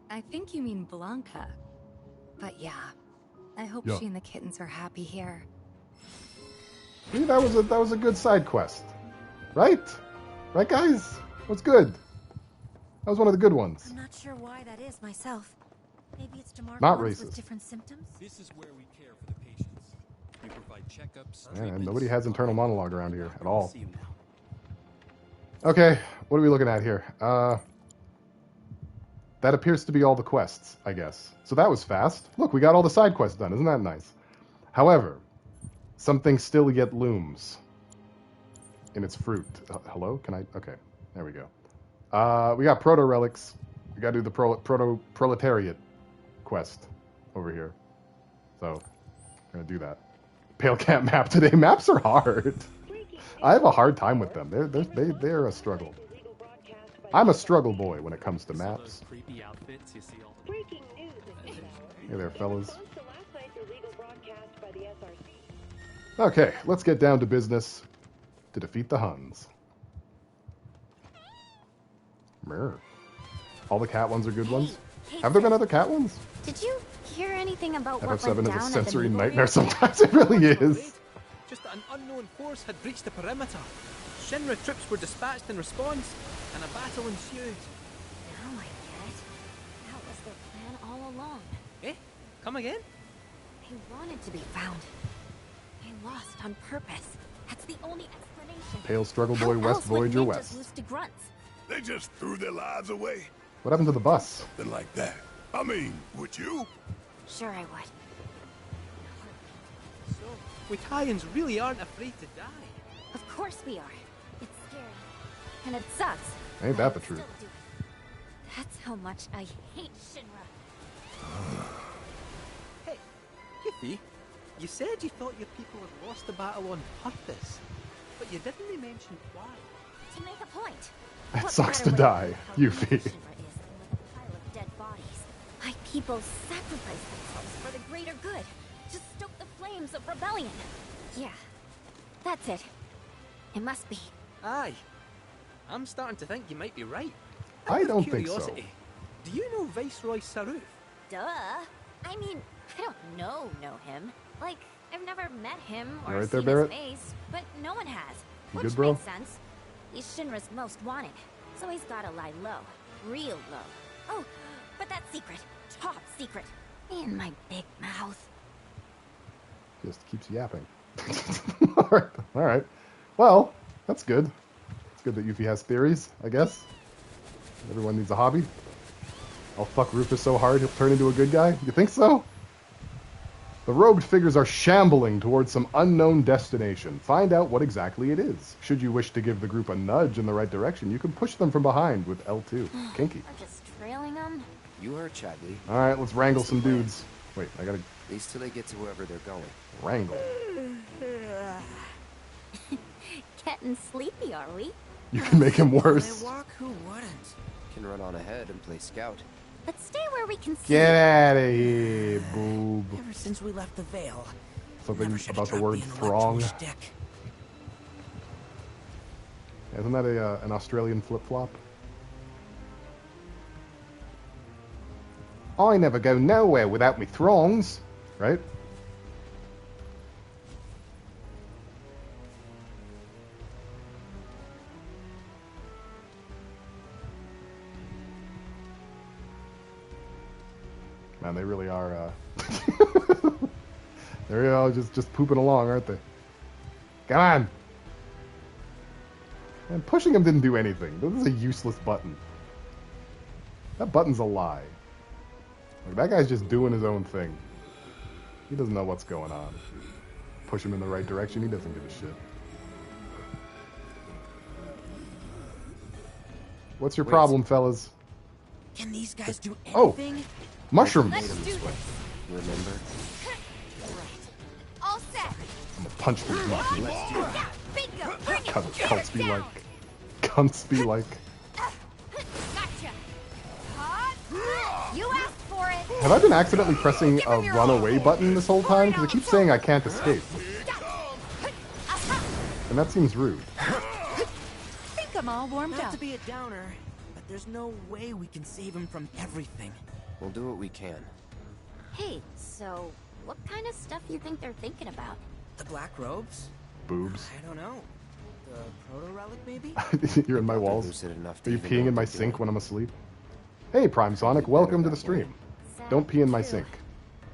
F: I think you mean Blanca. But yeah, I hope
A: Yeah.
F: she and the kittens are happy here.
A: See, that was a good side quest. Right? Right, guys? What's good? That was one of the good ones.
C: I'm not sure why that is myself. Maybe it's to mark
A: Not
C: ones
A: racist.
C: with different symptoms.
J: This is where we care for the patients. We provide checkups.
A: Yeah, nobody has internal monologue around here at all. Okay, what are we looking at here? That appears to be all the quests, I guess. So that was fast. Look, we got all the side quests done. Isn't that nice? However, something still yet looms in its fruit. Hello? Can I? Okay, there we go. We got proto relics. We gotta do the proletariat quest over here. So, we're gonna do that. Pale Cat map today. Maps are hard. I have a hard time with them. They're a struggle. I'm a struggle boy when it comes to maps.
D: Creepy outfits you see all
O: Breaking news this hour.
A: Hey there, fellas.
O: Response to last night's illegal broadcast by the SRC.
A: Okay, let's get down to business to defeat the Huns. Mirror. All the cat ones are good ones. Have there been other cat ones?
C: Did you hear anything about what
A: FF7
C: went
A: is a
C: down at
A: sensory
C: the
A: nightmare sometimes. It really is.
N: Just that an unknown force had breached the perimeter. Shinra troops were dispatched in response, and a battle ensued.
C: Now I get it. That was their plan all along.
N: Eh? Come again?
C: They wanted to be found. They lost on purpose. That's the only explanation.
A: Pale struggle
C: How
A: boy, West
C: else would
A: Voyager
C: ninjas
A: West.
C: lose to grunts?
G: They just threw their lives away.
A: What happened to the bus?
G: Something like that. I mean, would you?
C: Sure I would.
N: So, we Italians really aren't afraid to die.
C: Of course we are. It's scary. And it sucks.
A: Ain't that the truth?
C: Still do it. That's how much I hate Shinra.
N: Hey, Yiffy, you said you thought your people had lost the battle on purpose, but you didn't mention why.
C: To make a point.
A: It
C: What
A: sucks
C: better
A: to
C: way
A: die,
C: how
A: Yuffie.
C: Shinra is than with a pile of dead bodies. My people sacrifice themselves for the greater good, to stoke the flames of rebellion. Yeah, that's it. It must be.
N: Aye. I'm starting to think you might be right.
A: I
N: Out of
A: don't think so.
N: curiosity, do you know Viceroy Saruf?
C: Duh. I mean, I don't know him. Like, I've never met him
A: You
C: or
A: right there,
C: seen
A: Barrett?
C: his face, but no one has.
A: You
C: Which
A: good, bro?
C: makes sense. He's Shinra's most wanted, so he's gotta lie low. Real low. Oh, but that's secret. Top secret. In my big mouth.
A: Just keeps yapping. All right. Well, that's good. It's good that Yuffie has theories, I guess. Everyone needs a hobby. I'll fuck Rufus so hard he'll turn into a good guy. You think so? The robed figures are shambling towards some unknown destination. Find out what exactly it is. Should you wish to give the group a nudge in the right direction, you can push them from behind with L2. Kinky.
C: I'm just trailing them.
E: You heard Chadley.
A: All right, let's wrangle some dudes. Wait, I gotta
E: At least till they get to wherever they're going.
A: wrangle.
C: Getting sleepy, are we?
A: You can make him worse.
N: Walk, who wouldn't?
E: Can run on ahead and play scout.
C: Let's stay where we can see.
A: Get out of here, boob.
N: Ever since we left the Veil.
A: Something about the word throng. Isn't that an Australian flip-flop? I never go nowhere without me throngs, right? Man, they really are, they're all just pooping along, aren't they? Come on! And pushing him didn't do anything. This is a useless button. That button's a lie. Like, that guy's just doing his own thing. He doesn't know what's going on. Push him in the right direction, he doesn't give a shit. What's your problem, fellas?
N: Can these guys do
A: Oh!
N: anything?
A: Mushrooms!
C: Let's do this.
E: Remember?
C: All set.
A: I'm gonna punch these monkeys.
C: Bingo. Bring it.
A: Cunts be like. Cunts be like.
C: Gotcha. You asked for it.
A: Have I been accidentally pressing a run away button this whole time? Because it keeps saying I can't escape. And that seems rude.
F: Think I'm all warmed
N: Not
F: up.
N: to be a downer, but there's no way we can save him from everything.
E: We'll do what we can.
C: Hey, so what kind of stuff you think they're thinking about?
N: The black robes?
A: Boobs.
N: I don't know. The proto-relic, maybe?
A: You're in my walls.
E: Lucid enough to
A: Are you
E: even
A: peeing
E: know
A: in my
E: what they're
A: sink
E: doing.
A: when I'm asleep? Hey, Prime Sonic, welcome to the stream. Don't pee in my sink.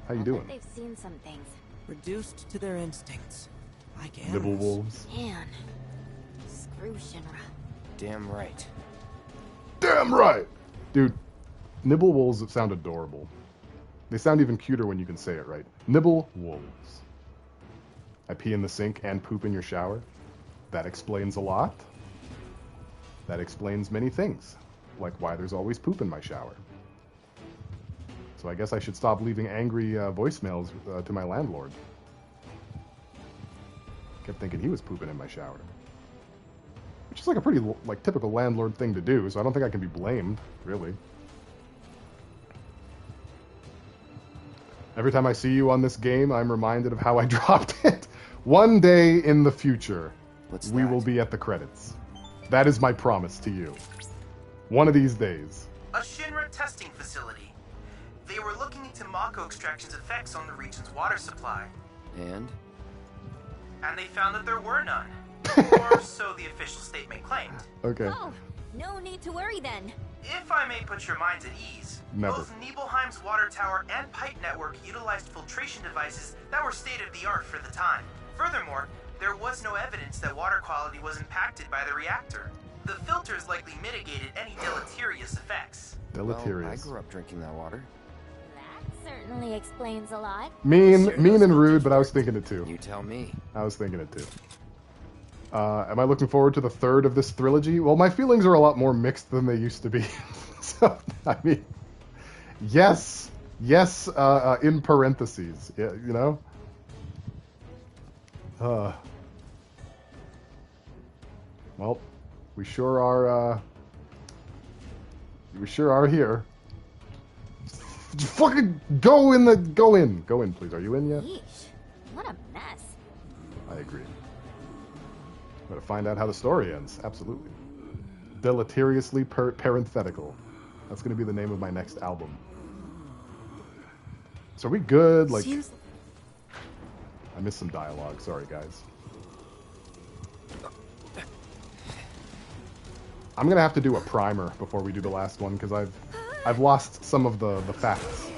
A: How you doing?
C: They've seen some things.
N: Reduced to their instincts. Like
A: Nibble
N: animals.
A: wolves.
C: Man, screw Shinra.
E: Damn right.
A: Damn right! Dude, nibble wolves sound adorable. They sound even cuter when you can say it right. Nibble wolves. I pee in the sink and poop in your shower. That explains a lot. That explains many things. Like why there's always poop in my shower. So I guess I should stop leaving angry voicemails to my landlord. Kept thinking he was pooping in my shower. Which is like a pretty like typical landlord thing to do, so I don't think I can be blamed, really. Every time I see you on this game, I'm reminded of how I dropped it. One day in the future, we will be at the credits. That is my promise to you. One of these days.
Q: A Shinra testing facility. They were looking into Mako extraction's effects on the region's water supply.
E: And
Q: they found that there were none. Or so the official statement claimed.
A: Okay.
C: Oh, no need to worry then.
Q: If I may put your minds at ease,
A: Never.
Q: both Nibelheim's water tower and pipe network utilized filtration devices that were state-of-the-art for the time. Furthermore, there was no evidence that water quality was impacted by the reactor. The filters likely mitigated any deleterious effects.
A: Deleterious.
E: Well, I grew up drinking that water.
C: That certainly explains a lot.
A: Mean and rude, but I was thinking it too.
E: You tell me.
A: I was thinking it too. Am I looking forward to the third of this trilogy? Well, my feelings are a lot more mixed than they used to be. So, I mean, yes, in parentheses, yeah, you know? Well, we sure are here. Just fucking go in, please. Are you in yet?
C: Yeesh, what a mess.
A: I agree. Gotta find out how the story ends. Absolutely. Deleteriously parenthetical. That's gonna be the name of my next album. So are we good? Like, I missed some dialogue. Sorry, guys. I'm gonna have to do a primer before we do the last one because I've lost some of the facts.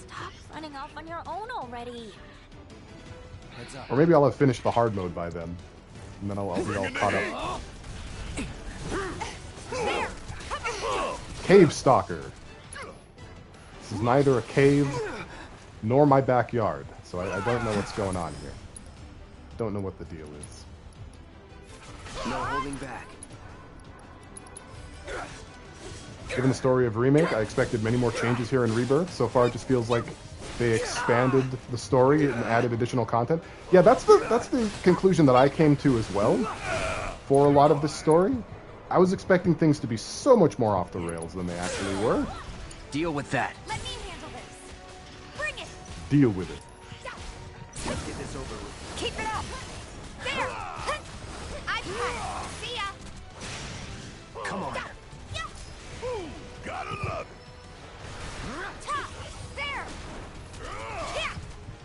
C: Stop running off on your own already.
A: Or maybe I'll have finished the hard mode by then, and then I'll be all caught up. Cave Stalker. This is neither a cave nor my backyard, so I don't know what's going on here. Don't know what the deal is.
E: No holding back.
A: Given the story of Remake, I expected many more changes here in Rebirth. So far, it just feels like they expanded the story and added additional content. Yeah, that's the conclusion that I came to as well for a lot of this story. I was expecting things to be so much more off the rails than they actually were.
N: Deal with that.
C: Let me handle this. Bring it.
A: Deal with it.
N: Let's get this over with.
C: Keep it up. There. I've got it. See ya.
N: Come on.
G: Gotta love it.
C: There.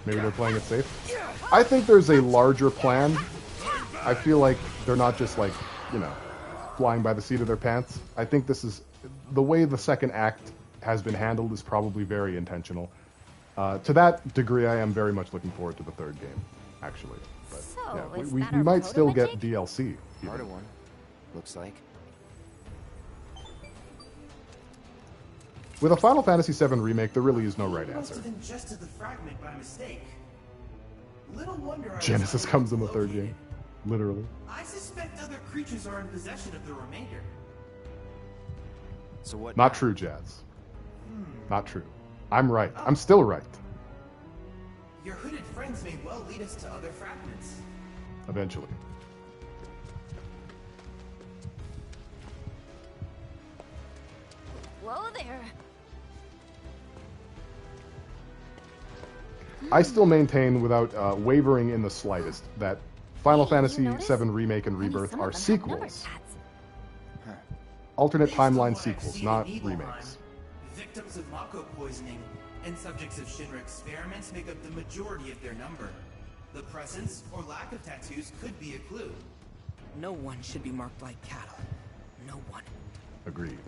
A: Maybe they're playing it safe. I think there's a larger plan. I feel like they're not just like, you know, flying by the seat of their pants. I think this is the way the second act has been handled is probably very intentional. To that degree, I am very much looking forward to the third game, actually. But yeah, we might still get DLC.
E: Harder one, looks like.
A: With a Final Fantasy VII Remake, there really is no right answer.
Q: Must have ingested the fragment by mistake. Little wonder
A: Genesis comes in the third game. Literally.
Q: I suspect other creatures are in possession of the remainder.
E: So what?
A: Not true, Jazz. Not true. I'm right. I'm still right.
Q: Your hooded friends may well lead us to other fragments.
A: Eventually.
C: Whoa there.
A: I still maintain, without wavering in the slightest, that Final Fantasy VII Remake and Rebirth are sequels. Alternate timeline sequels, not remakes.
Q: Victims of Mako poisoning and subjects of Shinra experiments make up the majority of their number. The presence or lack of tattoos could be a clue.
N: No one should be marked like cattle. No one.
A: Agreed.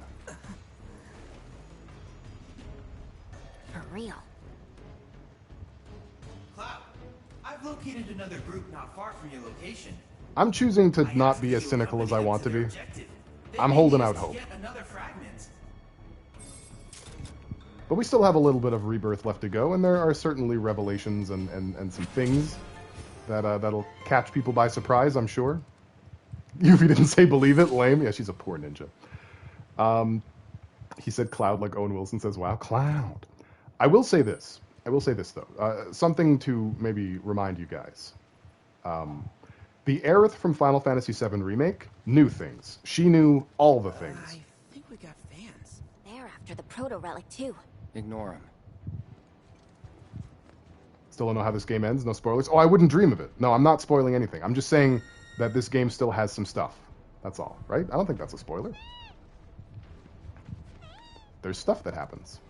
C: For real.
Q: Cloud, I've located another group not far from your location.
A: I'm choosing to not be as cynical as I want to be. I'm holding out hope. But we still have a little bit of Rebirth left to go, and there are certainly revelations and some things that that'll catch people by surprise, I'm sure. Yuffie didn't say believe it, lame. Yeah, she's a poor ninja. He said Cloud like Owen Wilson says, wow, Cloud. I will say this, though. Something to maybe remind you guys. The Aerith from Final Fantasy VII Remake knew things. She knew all the things.
N: I think we got fans.
C: They're after the proto-relic, too.
E: Ignore him.
A: Still don't know how this game ends, no spoilers. Oh, I wouldn't dream of it. No, I'm not spoiling anything. I'm just saying that this game still has some stuff. That's all, right? I don't think that's a spoiler. There's stuff that happens.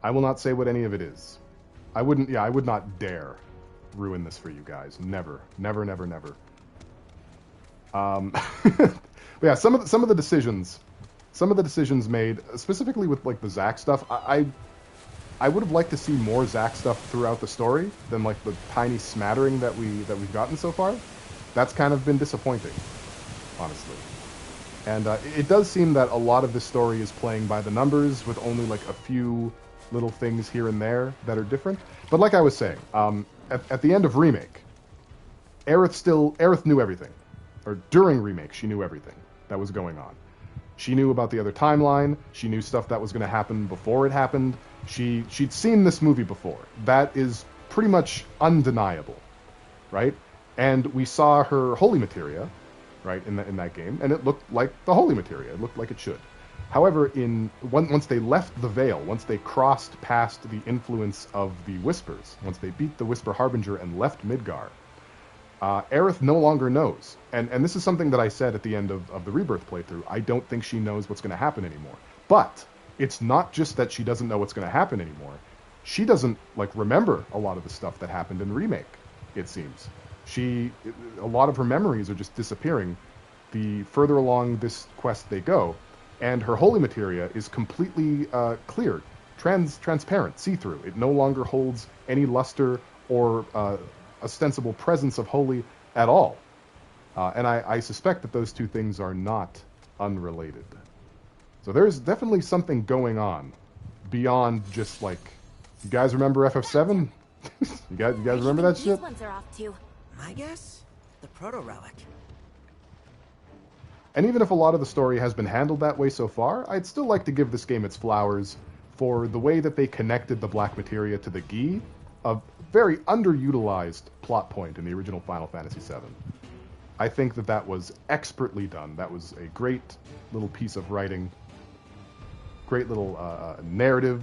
A: I will not say what any of it is. I would not dare ruin this for you guys. Never. Never, never, never. But yeah, some of the decisions made, specifically with like the Zack stuff, I would have liked to see more Zack stuff throughout the story than like the tiny smattering that we've gotten so far. That's kind of been disappointing, honestly. And it does seem that a lot of this story is playing by the numbers with only like a few little things here and there that are different. But like I was saying, at the end of Remake, Aerith knew everything. Or during Remake, she knew everything that was going on. She knew about the other timeline. She knew stuff that was going to happen before it happened. She'd seen this movie before. That is pretty much undeniable, right? And we saw her holy materia, right, in that game, and it looked like the holy materia. It looked like it should. However, once they left the Veil, once they crossed past the influence of the Whispers, once they beat the Whisper Harbinger and left Midgar, Aerith no longer knows. And this is something that I said at the end of the Rebirth playthrough. I don't think she knows what's going to happen anymore. But it's not just that she doesn't know what's going to happen anymore. She doesn't remember a lot of the stuff that happened in Remake, it seems. A lot of her memories are just disappearing the further along this quest they go. And her holy materia is completely clear, transparent, see-through. It no longer holds any luster or ostensible presence of holy at all. And I suspect that those two things are not unrelated. So there's definitely something going on beyond just you guys remember FF7? you guys remember that shit?
C: These ones are off too.
N: My guess? The proto-relic.
A: And even if a lot of the story has been handled that way so far, I'd still like to give this game its flowers for the way that they connected the black materia to the Gi, a very underutilized plot point in the original Final Fantasy VII. I think that that was expertly done. That was a great little piece of writing, great little narrative,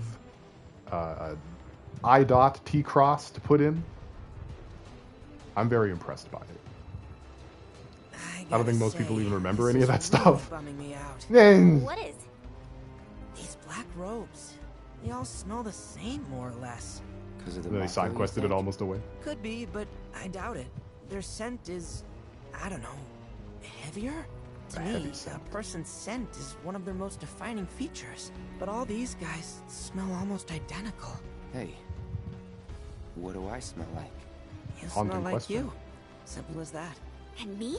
A: T-cross to put in. I'm very impressed by it. I don't think most people even remember any of that stuff.
N: Bumming me out.
C: What is?
N: These black robes. They all smell the same, more or less.
E: Because of the
A: They side quested it almost away.
N: Could be, but I doubt it. Their scent is, I don't know, heavier? To me, a person's scent is one of their most defining features. But all these guys smell almost identical.
E: Hey, what do I smell like?
N: You smell like you. Simple as that.
C: And me?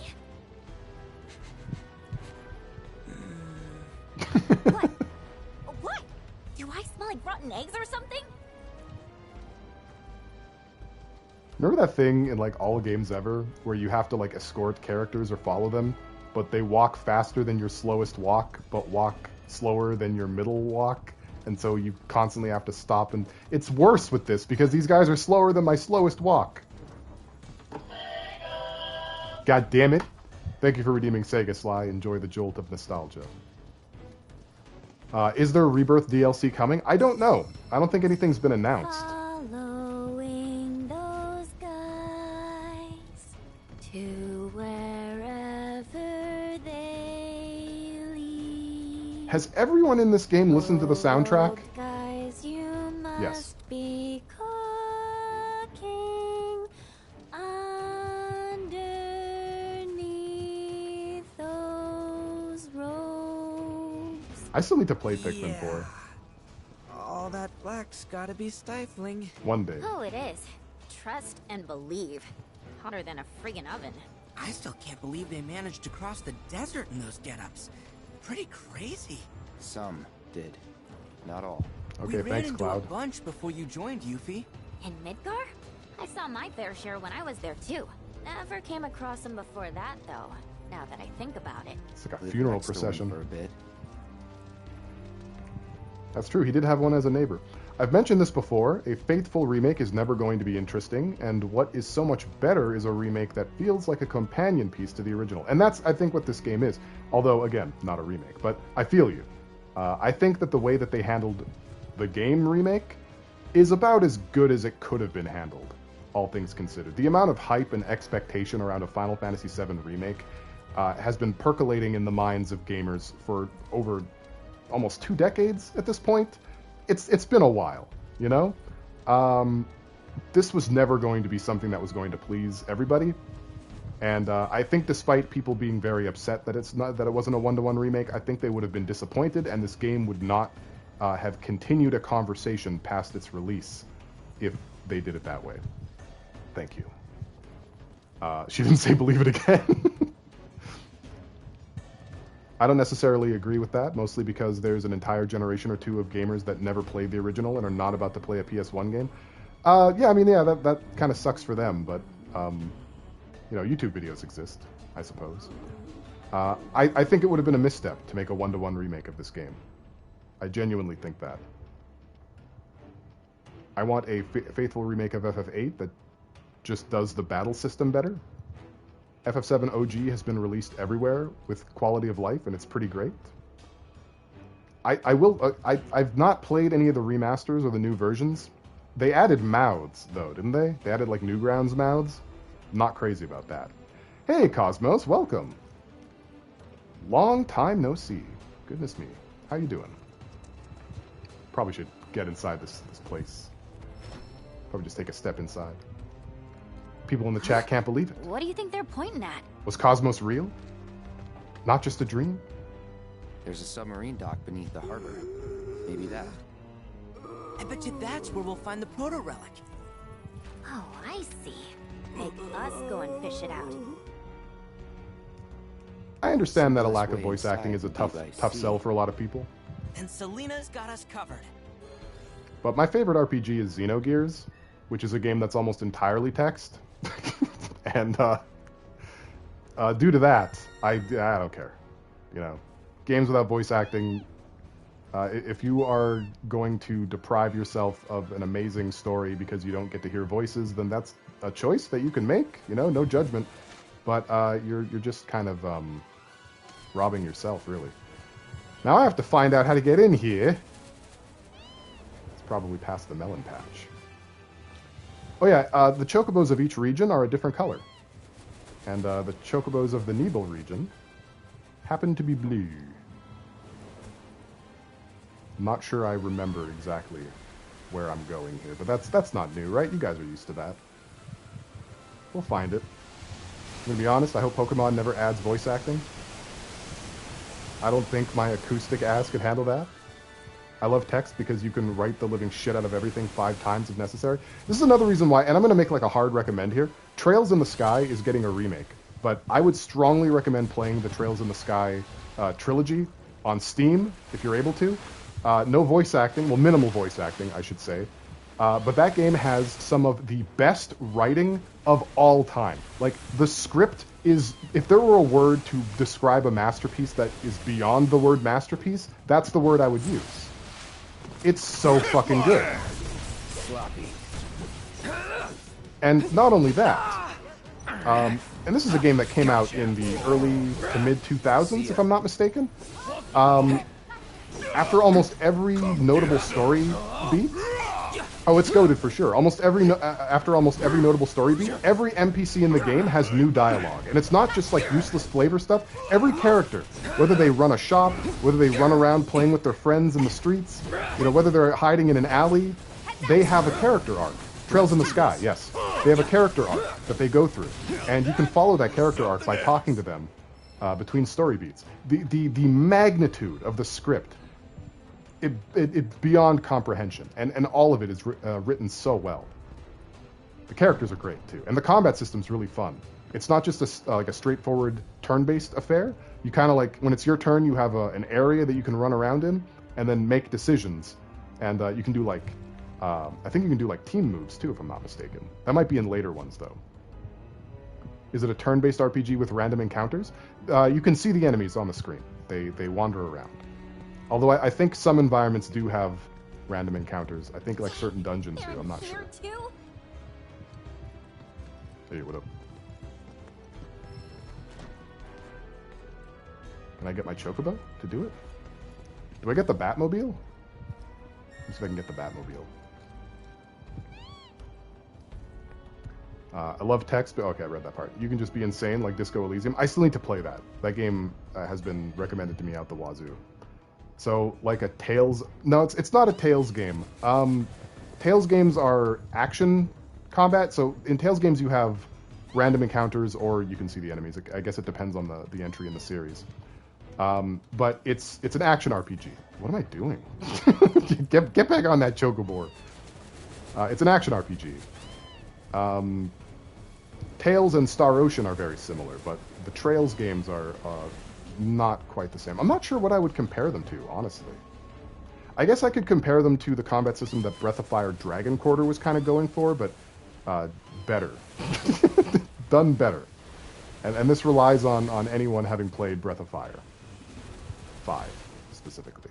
C: What? Do I smell like rotten eggs or something?
A: Remember that thing in like all games ever where you have to like escort characters or follow them, but they walk faster than your slowest walk, but walk slower than your middle walk, and so you constantly have to stop. And it's worse with this because these guys are slower than my slowest walk. God damn it. Thank you for redeeming Sega Sly. Enjoy the jolt of nostalgia. Is there a Rebirth DLC coming? I don't know. I don't think anything's been announced.
C: Following those guys to wherever they lead.
A: Has everyone in this game listened to the soundtrack?
C: Guys, you must
A: Yes.
C: be cooking underneath those robes.
A: I still need to play Pikmin 4.
N: All that black's gotta be stifling.
A: One day.
C: Oh, it is. Trust and believe. Hotter than a friggin' oven.
N: I still can't believe they managed to cross the desert in those get-ups. Pretty crazy.
E: Some did. Not all.
A: Okay,
N: we ran
A: thanks,
N: into
A: Cloud.
N: a bunch before you joined, Yuffie.
C: In Midgar? I saw my fair share when I was there too. Never came across them before that though, now that I think about it.
A: It's like a
E: Lived
A: funeral
E: next to one
A: procession.
E: for a bit.
A: That's true, he did have one as a neighbor. I've mentioned this before, a faithful remake is never going to be interesting, and what is so much better is a remake that feels like a companion piece to the original. And that's, I think, what this game is. Although, again, not a remake, but I feel you. I think that the way that they handled the game remake is about as good as it could have been handled, all things considered. The amount of hype and expectation around a Final Fantasy VII remake has been percolating in the minds of gamers for over almost 2 decades at this point. It's been a while, you know? This was never going to be something that was going to please everybody. And I think despite people being very upset that it wasn't a one-to-one remake, I think they would have been disappointed, and this game would not have continued a conversation past its release if they did it that way. Thank you. She didn't say believe it again. I don't necessarily agree with that, mostly because there's an entire generation or two of gamers that never played the original and are not about to play a PS1 game. That kind of sucks for them, but, YouTube videos exist, I suppose. I think it would have been a misstep to make a one-to-one remake of this game. I genuinely think that. I want a faithful remake of FF8 that just does the battle system better. FF7 OG has been released everywhere with quality of life, and it's pretty great. I've not played any of the remasters or the new versions. They added mouths, though, didn't they? They added, like, Newgrounds mouths. Not crazy about that. Hey, Cosmos, welcome. Long time no see. Goodness me. How you doing? Probably should get inside this place. Probably just take a step inside. People in the chat can't believe it.
C: What do you think they're pointing at?
A: Was Cosmos real? Not just a dream?
E: There's a submarine dock beneath the harbor. Maybe that.
N: I bet you that's where we'll find the proto-relic.
C: Oh, I see. Make us go and fish it out.
A: I understand that a lack of voice acting is a tough sell for a lot of people.
N: And Selena's got us covered.
A: But my favorite RPG is Xenogears, which is a game that's almost entirely text. And due to that, I don't care. You know, games without voice acting, If you are going to deprive yourself of an amazing story because you don't get to hear voices, then that's a choice that you can make. You know, no judgment. But you're just kind of robbing yourself, really. Now I have to find out how to get in here. It's probably past the melon patch. Oh yeah, the chocobos of each region are a different color. And the chocobos of the Nibel region happen to be blue. I'm not sure I remember exactly where I'm going here, but that's not new, right? You guys are used to that. We'll find it. I'm gonna be honest, I hope Pokemon never adds voice acting. I don't think my acoustic ass could handle that. I love text because you can write the living shit out of everything 5 times if necessary. This is another reason why, and I'm gonna make like a hard recommend here. Trails in the Sky is getting a remake, but I would strongly recommend playing the Trails in the Sky trilogy on Steam if you're able to. No voice acting, well, minimal voice acting, I should say. But that game has some of the best writing of all time. Like, the script is, if there were a word to describe a masterpiece that is beyond the word masterpiece, that's the word I would use. It's so fucking good.
K: Sloppy.
A: And not only that, and this is a game that came out in the early to mid 2000s, if I'm not mistaken. After almost every notable story beat, oh, it's goated for sure. After almost every notable story beat, every NPC in the game has new dialogue, and it's not just like useless flavor stuff. Every character, whether they run a shop, whether they run around playing with their friends in the streets, you know, whether they're hiding in an alley, they have a character arc. Trails in the Sky, yes, they have a character arc that they go through, and you can follow that character arc by talking to them between story beats. The magnitude of the script. It's beyond comprehension, and all of it is written so well. The characters are great too, and the combat system's really fun. It's not just like a straightforward turn-based affair. You kind of like, when it's your turn, you have an area that you can run around in, and then make decisions, and you can do like, I think you can do like team moves too, if I'm not mistaken. That might be in later ones though. Is it a turn-based RPG with random encounters? You can see the enemies on the screen. They wander around. Although I think some environments do have random encounters. I think like certain dungeons do. I'm not sure. Hey, what up? Can I get my Chocobo to do it? Do I get the Batmobile? Let's see if I can get the Batmobile. I love text, but okay, I read that part. You can just be insane like Disco Elysium. I still need to play that. That game has been recommended to me out the wazoo. So, like a Tales... No, it's not a Tales game. Tales games are action combat. So, in Tales games, you have random encounters, or you can see the enemies. I guess it depends on the entry in the series. But it's an action RPG. What am I doing? Get back on that Chocobo. It's an action RPG. Tales and Star Ocean are very similar, but the Trails games are... not quite the same. I'm not sure what I would compare them to, honestly. I guess I could compare them to the combat system that Breath of Fire Dragon Quarter was kind of going for, but better. Done better. And this relies on anyone having played Breath of Fire. 5, specifically.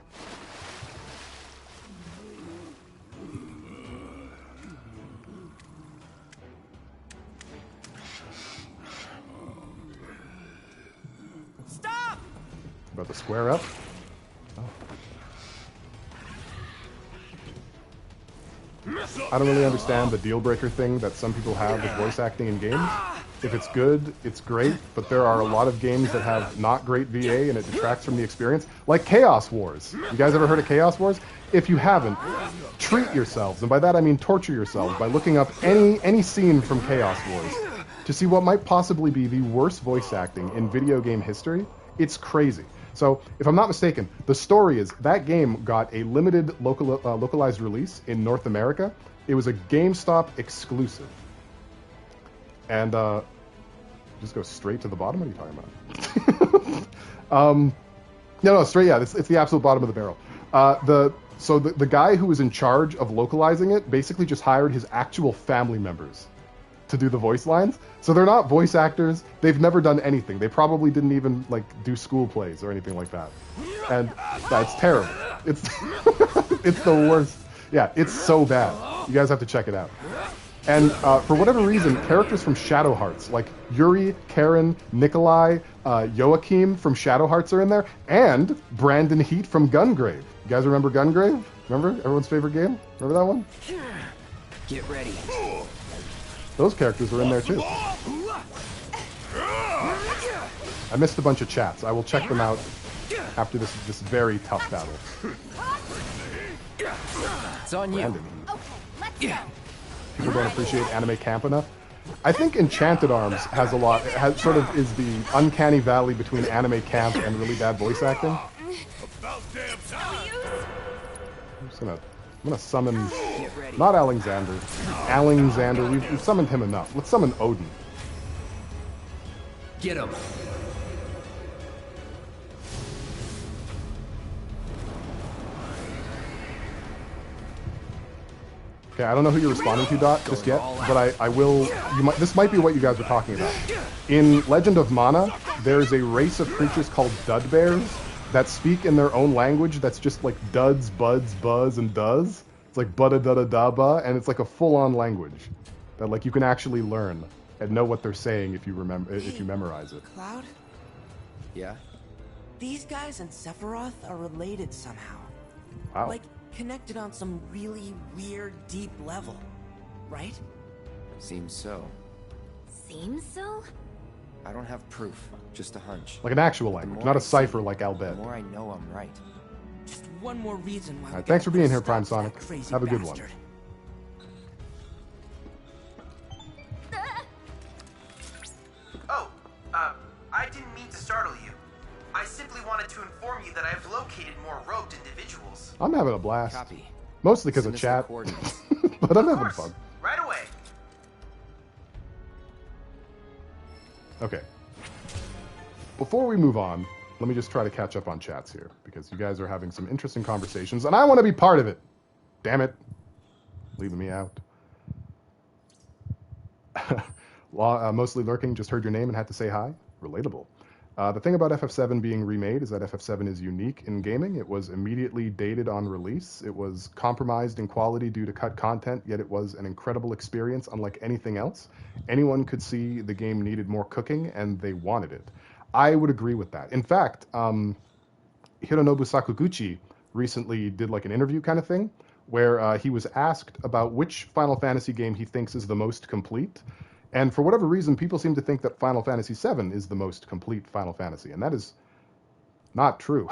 A: About to square up. Oh. I don't really understand the deal breaker thing that some people have with voice acting in games. If it's good, it's great, but there are a lot of games that have not great VA and it detracts from the experience. Like Chaos Wars. You guys ever heard of Chaos Wars? If you haven't, treat yourselves, and by that I mean torture yourselves, by looking up any scene from Chaos Wars to see what might possibly be the worst voice acting in video game history. It's crazy. So, if I'm not mistaken, the story is that game got a limited localized release in North America. It was a GameStop exclusive. And, just go straight to the bottom? What are you talking about? No, straight, yeah, it's the absolute bottom of the barrel. So the guy who was in charge of localizing it basically just hired his actual family members to do the voice lines. So they're not voice actors. They've never done anything. They probably didn't even like do school plays or anything like that. And that's terrible. It's it's the worst. Yeah, it's so bad. You guys have to check it out. And for whatever reason, characters from Shadow Hearts, like Yuri, Karen, Nikolai, Joachim from Shadow Hearts are in there, and Brandon Heat from Gungrave. You guys remember Gungrave? Remember? Everyone's favorite game? Remember that one?
E: Get ready.
A: Those characters were in there too. I missed a bunch of chats. I will check them out after this very tough battle.
E: It's on you.
A: People don't appreciate anime camp enough. I think Enchanted Arms has a lot. It has sort of is the uncanny valley between anime camp and really bad voice acting. I'm gonna summon not Alexander. Alexander, we've summoned him enough. Let's summon Odin.
E: Get him.
A: Okay, I don't know who you're responding to, Dot, just yet, but I will. This might be what you guys are talking about. In Legend of Mana, there's a race of creatures called Dud Bears that speak in their own language. That's just like duds, buds, buzz, and does. It's like bada da da da ba, and it's like a full-on language that like you can actually learn and know what they're saying if you memorize it.
N: Cloud?
E: Yeah?
N: These guys and Sephiroth are related somehow.
A: Wow.
N: Like, connected on some really weird, deep level, right?
E: Seems so.
C: Seems so?
E: I don't have proof, just a hunch.
A: Like an actual language, not a cipher like Albed.
E: The more I know I'm right.
N: Just one more reason why.
A: Alright, thanks for being here, Prime Sonic. Have a good one.
Q: Oh, I didn't mean to startle you. I simply wanted to inform you that I've located more robed individuals.
A: I'm having a blast.
E: Copy.
A: Mostly because of chat. But I'm having fun.
Q: Right away.
A: Okay. Before we move on, let me just try to catch up on chats here, because you guys are having some interesting conversations, and I want to be part of it. Damn it. Leaving me out. Mostly lurking, just heard your name and had to say hi. Relatable. The thing about FF7 being remade is that FF7 is unique in gaming. It was immediately dated on release. It was compromised in quality due to cut content, yet it was an incredible experience unlike anything else. Anyone could see the game needed more cooking, and they wanted it. I would agree with that. In fact, Hironobu Sakaguchi recently did like an interview kind of thing, where he was asked about which Final Fantasy game he thinks is the most complete. And for whatever reason, people seem to think that Final Fantasy VII is the most complete Final Fantasy, and that is not true.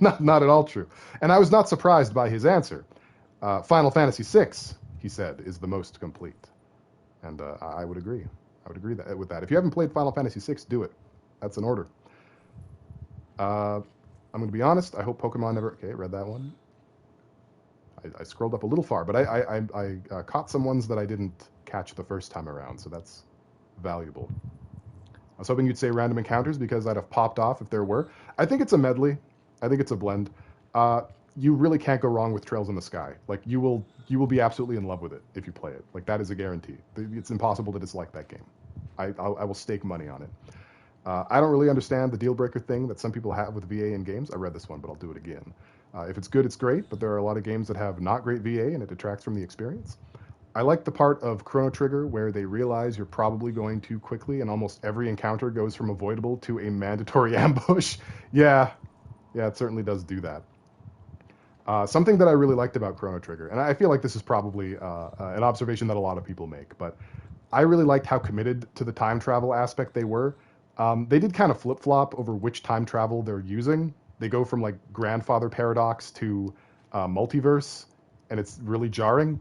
A: not at all true. And I was not surprised by his answer. Final Fantasy VI, he said, is the most complete. And I would agree. I would agree with that. If you haven't played Final Fantasy VI, do it. That's an order. I'm going to be honest. I hope Pokemon never... Okay, read that one. I scrolled up a little far, but I caught some ones that I didn't catch the first time around, so that's valuable. I was hoping you'd say random encounters because I'd have popped off if there were. I think it's a medley. I think it's a blend. You really can't go wrong with Trails in the Sky. Like you will be absolutely in love with it if you play it. Like that is a guarantee. It's impossible to dislike that game. I will stake money on it. I don't really understand the deal breaker thing that some people have with VA in games. I read this one, but I'll do it again. If it's good, it's great, but there are a lot of games that have not great VA and it detracts from the experience. I like the part of Chrono Trigger where they realize you're probably going too quickly and almost every encounter goes from avoidable to a mandatory ambush. Yeah, it certainly does do that. Something that I really liked about Chrono Trigger, and I feel like this is probably an observation that a lot of people make, but I really liked how committed to the time travel aspect they were. They did kind of flip-flop over which time travel they're using. They go from like grandfather paradox to multiverse, and it's really jarring.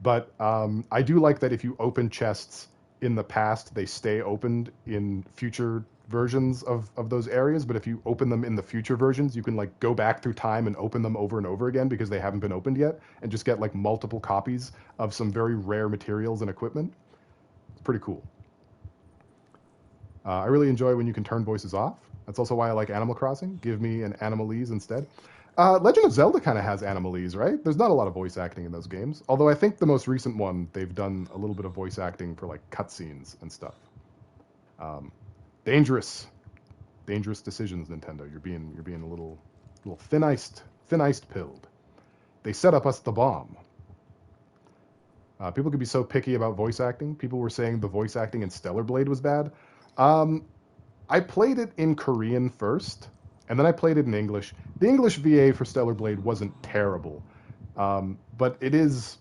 A: But I do like that if you open chests in the past, they stay opened in future versions of those areas. But if you open them in the future versions, you can like go back through time and open them over and over again because they haven't been opened yet, and just get like multiple copies of some very rare materials and equipment. It's pretty cool. I really enjoy when you can turn voices off. That's also why I like Animal Crossing. Give me an Animalese instead. Legend of Zelda kind of has Animalese, right? There's not a lot of voice acting in those games. Although I think the most recent one, they've done a little bit of voice acting for like cutscenes and stuff. Dangerous decisions, Nintendo. You're being a little thin-iced Thin-iced pilled. They set up us the bomb. People could be so picky about voice acting. People were saying the voice acting in Stellar Blade was bad. I played it in Korean first, and then I played it in English. The English VA for Stellar Blade wasn't terrible, but it is.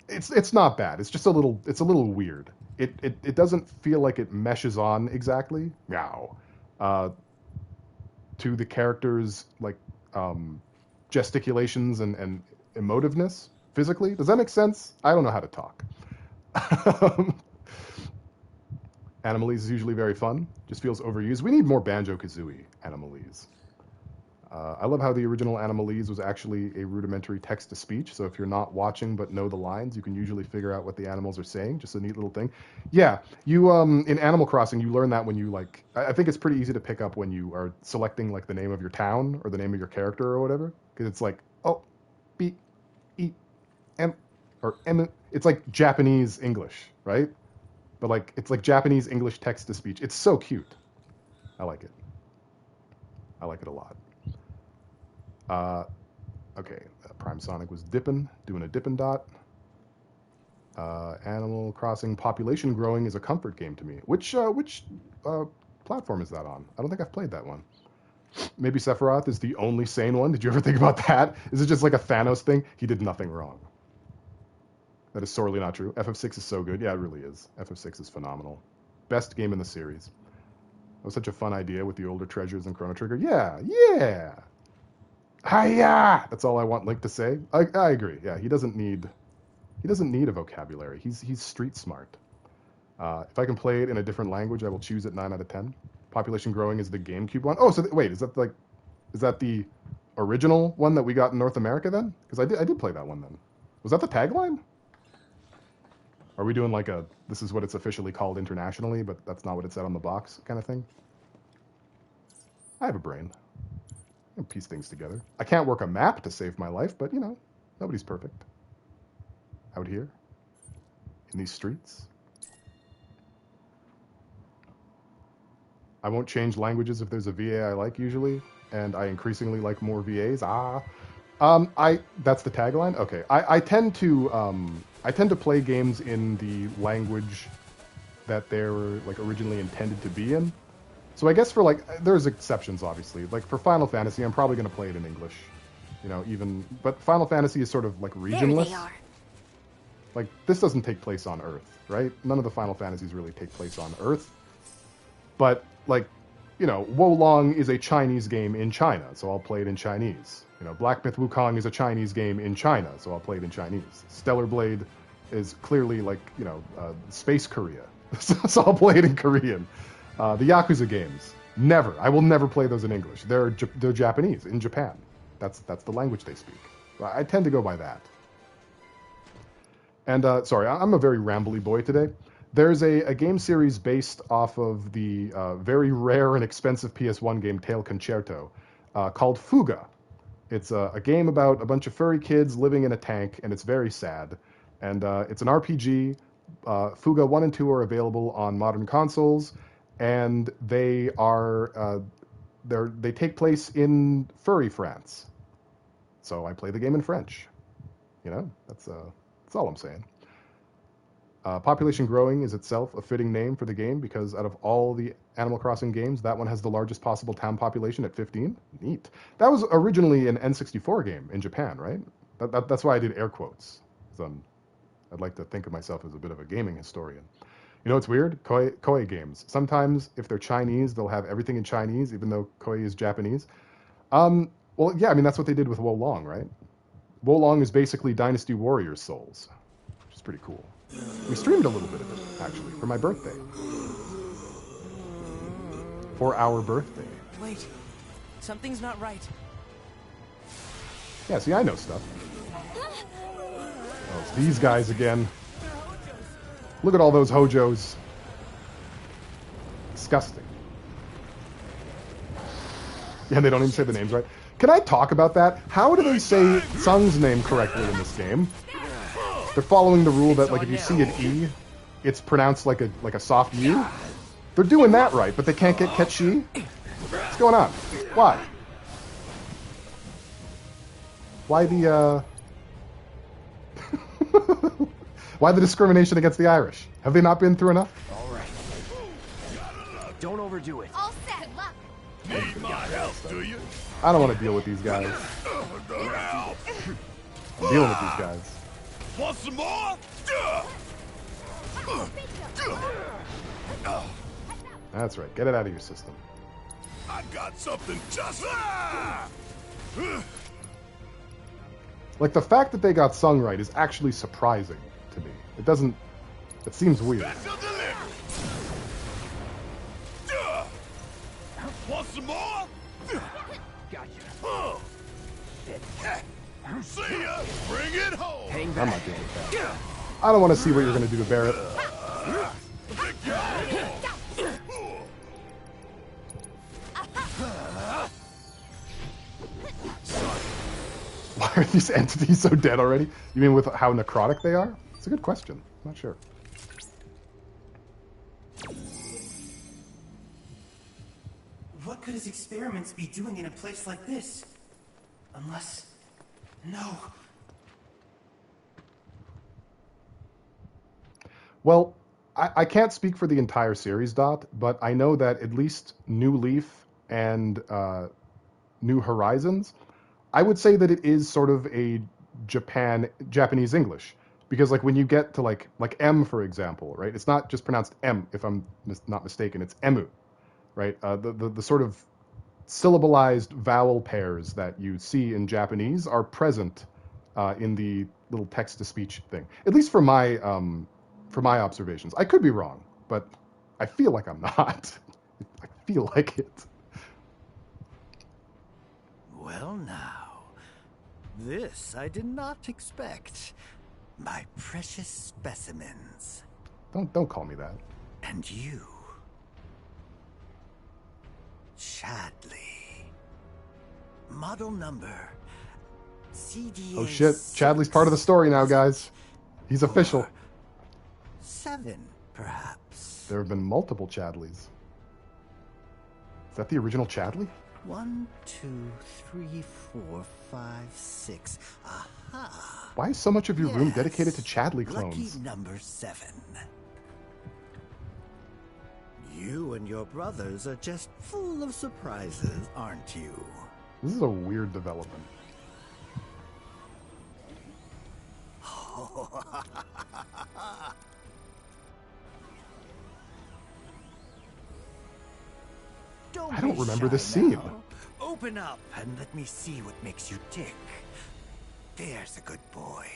A: It's not bad. It's just a little. It's a little weird. It doesn't feel like it meshes on exactly. Meow. To the characters' like gesticulations and emotiveness. Physically? Does that make sense? I don't know how to talk. Animalese is usually very fun. Just feels overused. We need more Banjo-Kazooie Animalese. I love how the original Animalese was actually a rudimentary text-to-speech, so if you're not watching but know the lines, you can usually figure out what the animals are saying. Just a neat little thing. Yeah, you in Animal Crossing, you learn that when you, like... I think it's pretty easy to pick up when you are selecting, like, the name of your town or the name of your character or whatever, because it's like, oh, beep, eat, or M, it's like Japanese English, right? But like it's like Japanese English text to speech. It's so cute. I like it. I like it a lot. Okay, Prime Sonic was doing a dippin' dot. Animal Crossing population growing is a comfort game to me. Which platform is that on? I don't think I've played that one. Maybe Sephiroth is the only sane one. Did you ever think about that? Is it just like a Thanos thing? He did nothing wrong. That is sorely not true. FF6 is so good. Yeah, it really is. FF6 is phenomenal. Best game in the series. That was such a fun idea with the older treasures and Chrono Trigger. Yeah. Hiya! That's all I want Link to say. I agree. Yeah, he doesn't need a vocabulary. He's street smart. If I can play it in a different language, I will choose it 9 out of 10. Population growing is the GameCube one. Oh, so wait, is that the original one that we got in North America then? Because I did play that one then. Was that the tagline? Are we doing like a, this is what it's officially called internationally, but that's not what it said on the box kind of thing? I have a brain. I can piece things together. I can't work a map to save my life, but you know, nobody's perfect. Out here, in these streets. I won't change languages if there's a VA I like usually, and I increasingly like more VAs. That's the tagline? Okay. I tend to play games in the language that they're like originally intended to be in. So I guess for like, there's exceptions obviously. Like for Final Fantasy, I'm probably going to play it in English. You know, but Final Fantasy is sort of like regionless. There they are. Like this doesn't take place on Earth, right? None of the Final Fantasies really take place on Earth. But like, you know, Wolong is a Chinese game in China, so I'll play it in Chinese. You know, Black Myth Wukong is a Chinese game in China, so I'll play it in Chinese. Stellar Blade is clearly like, you know, Space Korea, so I'll play it in Korean. The Yakuza games, never. I will never play those in English. They're Japanese in Japan. That's the language they speak. I tend to go by that. And sorry, I'm a very rambly boy today. There's a game series based off of the very rare and expensive PS1 game Tail Concerto called Fuga. It's a game about a bunch of furry kids living in a tank, and it's very sad. And it's an RPG. Fuga 1 and 2 are available on modern consoles, and they take place in furry France. So I play the game in French. You know, that's all I'm saying. Population growing is itself a fitting name for the game because out of all the Animal Crossing games, that one has the largest possible town population at 15. Neat. That was originally an N64 game in Japan, right? That's why I did air quotes. I'd like to think of myself as a bit of a gaming historian. You know what's weird? Koei games. Sometimes if they're Chinese, they'll have everything in Chinese, even though Koei is Japanese. Well, yeah, I mean, that's what they did with Wolong, right? Wolong is basically Dynasty Warriors Souls, which is pretty cool. We streamed a little bit of it, actually, for my birthday. For our birthday.
N: Wait, something's not right.
A: Yeah, see, I know stuff. Oh, it's these guys again. Look at all those Hojos. Disgusting. Yeah, they don't even say the names right. Can I talk about that? How do they say Sung's name correctly in this game? They're following the rule that, like, if you see an E, it's pronounced like a soft U. They're doing that right, but they can't get Ketchi. What's going on? Why? Why the why the discrimination against the Irish? Have they not been through enough?
D: All right. Don't overdo it.
C: All set. Good luck.
G: Need my help, do you?
A: I don't want to deal with these guys.
G: Help.
A: I'm dealing with these guys.
G: Want some more?
A: That's right. Get it out of your system.
G: I got something just.
A: Like, the fact that they got sung right is actually surprising to me. It doesn't... It seems weird.
G: Want some more?
D: Gotcha.
G: See ya. Bring it home.
A: I'm not dealing with that. I don't want to see what you're going to do to Barrett. Why are these entities so dead already? You mean with how necrotic they are? It's a good question. I'm not sure.
Q: What could his experiments be doing in a place like this? Unless... No.
A: Well, I can't speak for the entire series, Dot, but I know that at least New Leaf and New Horizons, I would say that it is sort of a Japanese English. Because like when you get to like M, for example, right? It's not just pronounced M, if I'm not mistaken. It's emu, right? The sort of syllabalized vowel pairs that you see in Japanese are present in the little text-to-speech thing. At least for my observations. I could be wrong, but I feel like I'm not. I feel like it.
D: Well now, this I did not expect. My precious specimens.
A: Don't call me that.
D: And you, Chadley. Model number CDA.
A: Oh shit, Chadley's part of the story now, guys. He's official.
D: 7, perhaps.
A: There have been multiple Chadleys. Is that the original Chadley?
D: 1, 2, 3, 4, 5, 6. Aha!
A: Why is so much of your room dedicated to Chadley clones?
D: Lucky number 7. You and your brothers are just full of surprises, aren't you?
A: This is a weird development. I don't remember this scene.
D: Now. Open up and let me see what makes you tick. There's a good boy.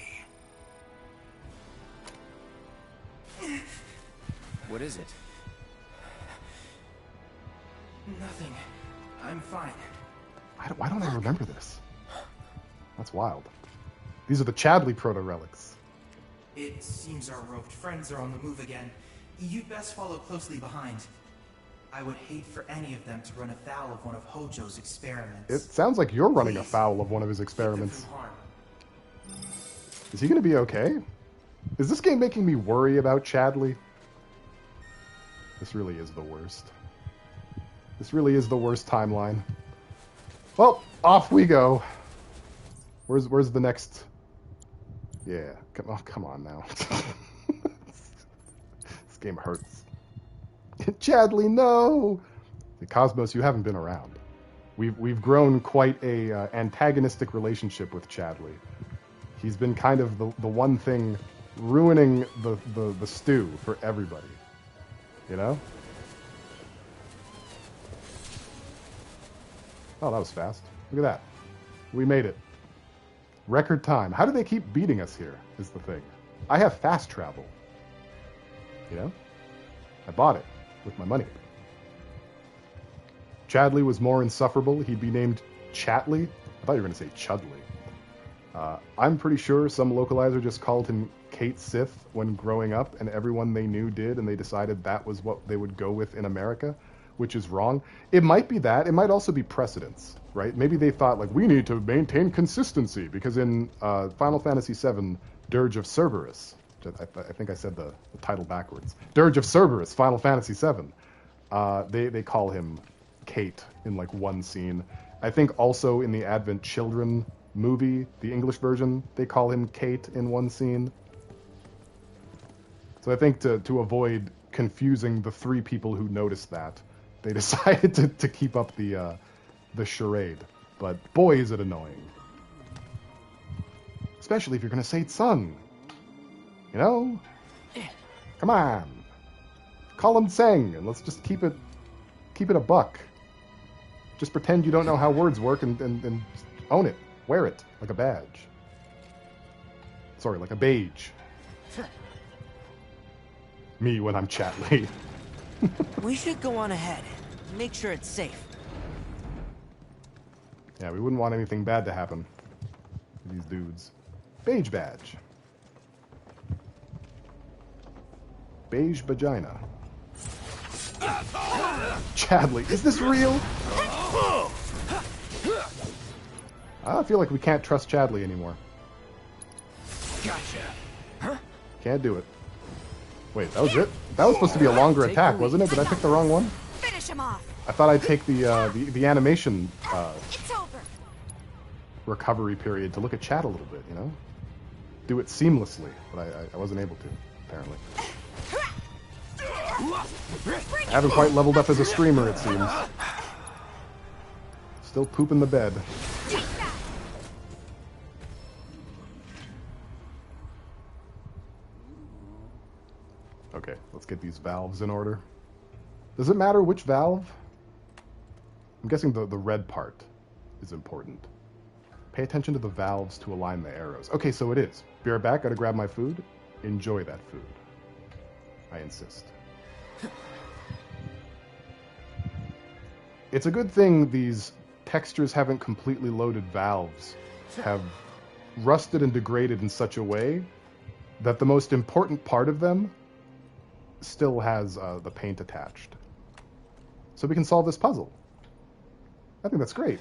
E: What is it?
Q: Nothing. I'm fine.
A: Why don't I remember this? That's wild. These are the Chadley proto-relics.
Q: It seems our roped friends are on the move again. You'd best follow closely behind. I would hate for any of them to run afoul of one of Hojo's experiments.
A: It sounds like you're running afoul of one of his experiments. Is he going to be okay? Is this game making me worry about Chadley? This really is the worst. This really is the worst timeline. Well, off we go. Where's the next? Yeah, come on now. This game hurts. Chadley, no! Cosmos, you haven't been around. We've grown quite a antagonistic relationship with Chadley. He's been kind of the one thing ruining the stew for everybody. You know? Oh, that was fast. Look at that. We made it. Record time. How do they keep beating us here, is the thing. I have fast travel. You know? I bought it with my money. Chadley was more insufferable. He'd be named Chatley. I thought you were going to say Chudley. I'm pretty sure some localizer just called him Kate Sith when growing up, and everyone they knew did, and they decided that was what they would go with in America, which is wrong. It might be that. It might also be precedence, right? Maybe they thought, like, we need to maintain consistency, because in Final Fantasy VII, Dirge of Cerberus, I think I said the title backwards. Dirge of Cerberus, Final Fantasy VII. They call him Kate in like one scene. I think also in the Advent Children movie, the English version, they call him Kate in one scene. So I think to avoid confusing the 3 people who noticed that, they decided to keep up the charade. But boy, is it annoying. Especially if you're going to say Tsung. You know? Come on. Call him Tseng, and let's just keep it a buck. Just pretend you don't know how words work and own it. Wear it like a badge. Sorry, like a beige. Me when I'm Chatley.
N: We should go on ahead. Make sure it's safe.
A: Yeah, we wouldn't want anything bad to happen to these dudes. Beige badge. Beige vagina. Chadley, is this real? I feel like we can't trust Chadley anymore.
N: Gotcha. Huh?
A: Can't do it. Wait, that was it? That was supposed to be a longer attack, wasn't it? Did I pick the wrong one?
F: Finish him off.
A: I thought I'd take the animation
F: It's over.
A: recovery period to look at chat a little bit, you know? Do it seamlessly, but I wasn't able to, apparently. I haven't quite leveled up as a streamer, it seems. Still pooping the bed. Okay, let's get these valves in order. Does it matter which valve? I'm guessing the red part is important. Pay attention to the valves to align the arrows. Okay, so it is. Be right back, gotta grab my food. Enjoy that food. I insist. It's a good thing these textures haven't completely loaded valves have rusted and degraded in such a way that the most important part of them still has the paint attached. So we can solve this puzzle. I think that's great.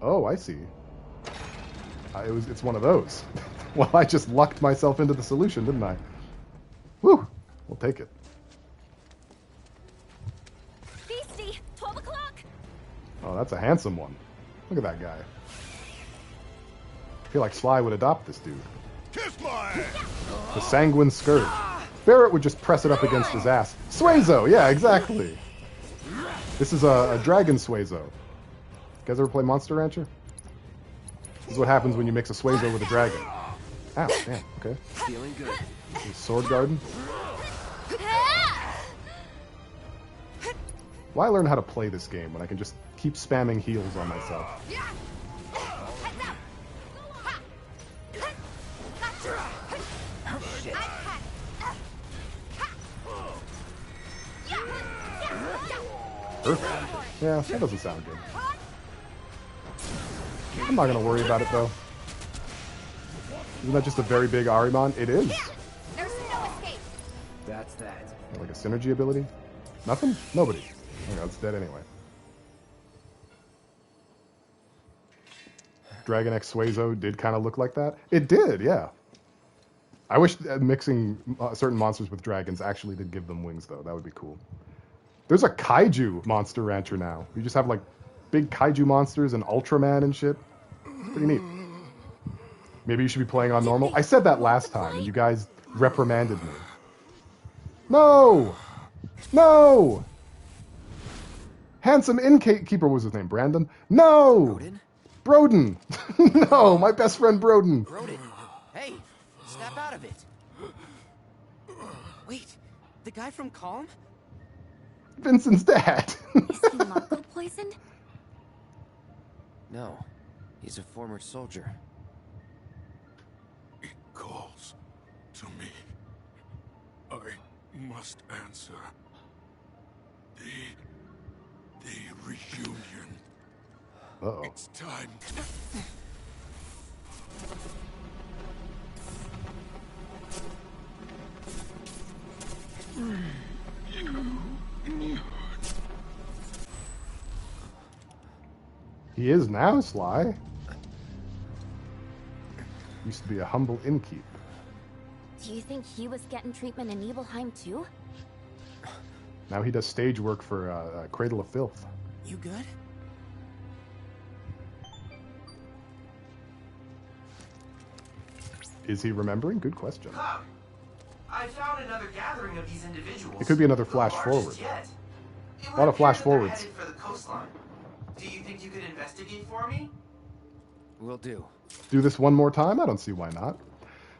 A: Oh, I see. It's one of those. Well, I just lucked myself into the solution, didn't I? Woo! We'll take it.
C: Beastie, 12 o'clock.
A: Oh, that's a handsome one. Look at that guy. I feel like Sly would adopt this dude.
G: Kiss my...
A: The sanguine skirt. Barrett would just press it up against his ass. Suezo! Yeah, exactly. This is a dragon Suezo. You guys ever play Monster Rancher? This is what happens when you mix a Suezo with a dragon. Ow, damn, okay.
E: Feeling good.
A: Sword Garden. Why learn how to play this game when I can just keep spamming heals on myself? Perfect. Yeah, that doesn't sound good. I'm not gonna worry about it though. Isn't that just a very big Arimon? It is.
F: There's no escape.
E: That's that.
A: Like a synergy ability? Nothing? Nobody. Okay, it's dead anyway. Dragon X Suezo did kind of look like that. It did, yeah. I wish mixing certain monsters with dragons actually did give them wings, though. That would be cool. There's a kaiju Monster Rancher now. You just have, like, big kaiju monsters and Ultraman and shit. It's pretty neat. Maybe you should be playing on normal. I said that last time, and you guys reprimanded me. No! No! Handsome Innkeeper was his name. Brandon? No! Broden? No, my best friend Broden.
N: Broden? Hey, snap out of it. Wait, the guy from Calm?
A: Vincent's dad.
C: Is he Mako poisoned?
E: No, he's a former soldier.
G: It calls to me. I must answer. The reunion.
A: Uh-oh.
G: It's time.
A: He is now, Sly. Used to be a humble innkeep.
C: Do you think he was getting treatment in Nibelheim too?
A: Now he does stage work for Cradle of Filth.
N: You good?
A: Is he remembering? Good question.
Q: Cloud, I found another gathering of these individuals.
A: It could be another flash forward.
Q: Yet.
A: A lot of flash forwards.
Q: Headed for the coastline. Do you think you could investigate for me?
E: Will do.
A: Do this one more time? I don't see why not.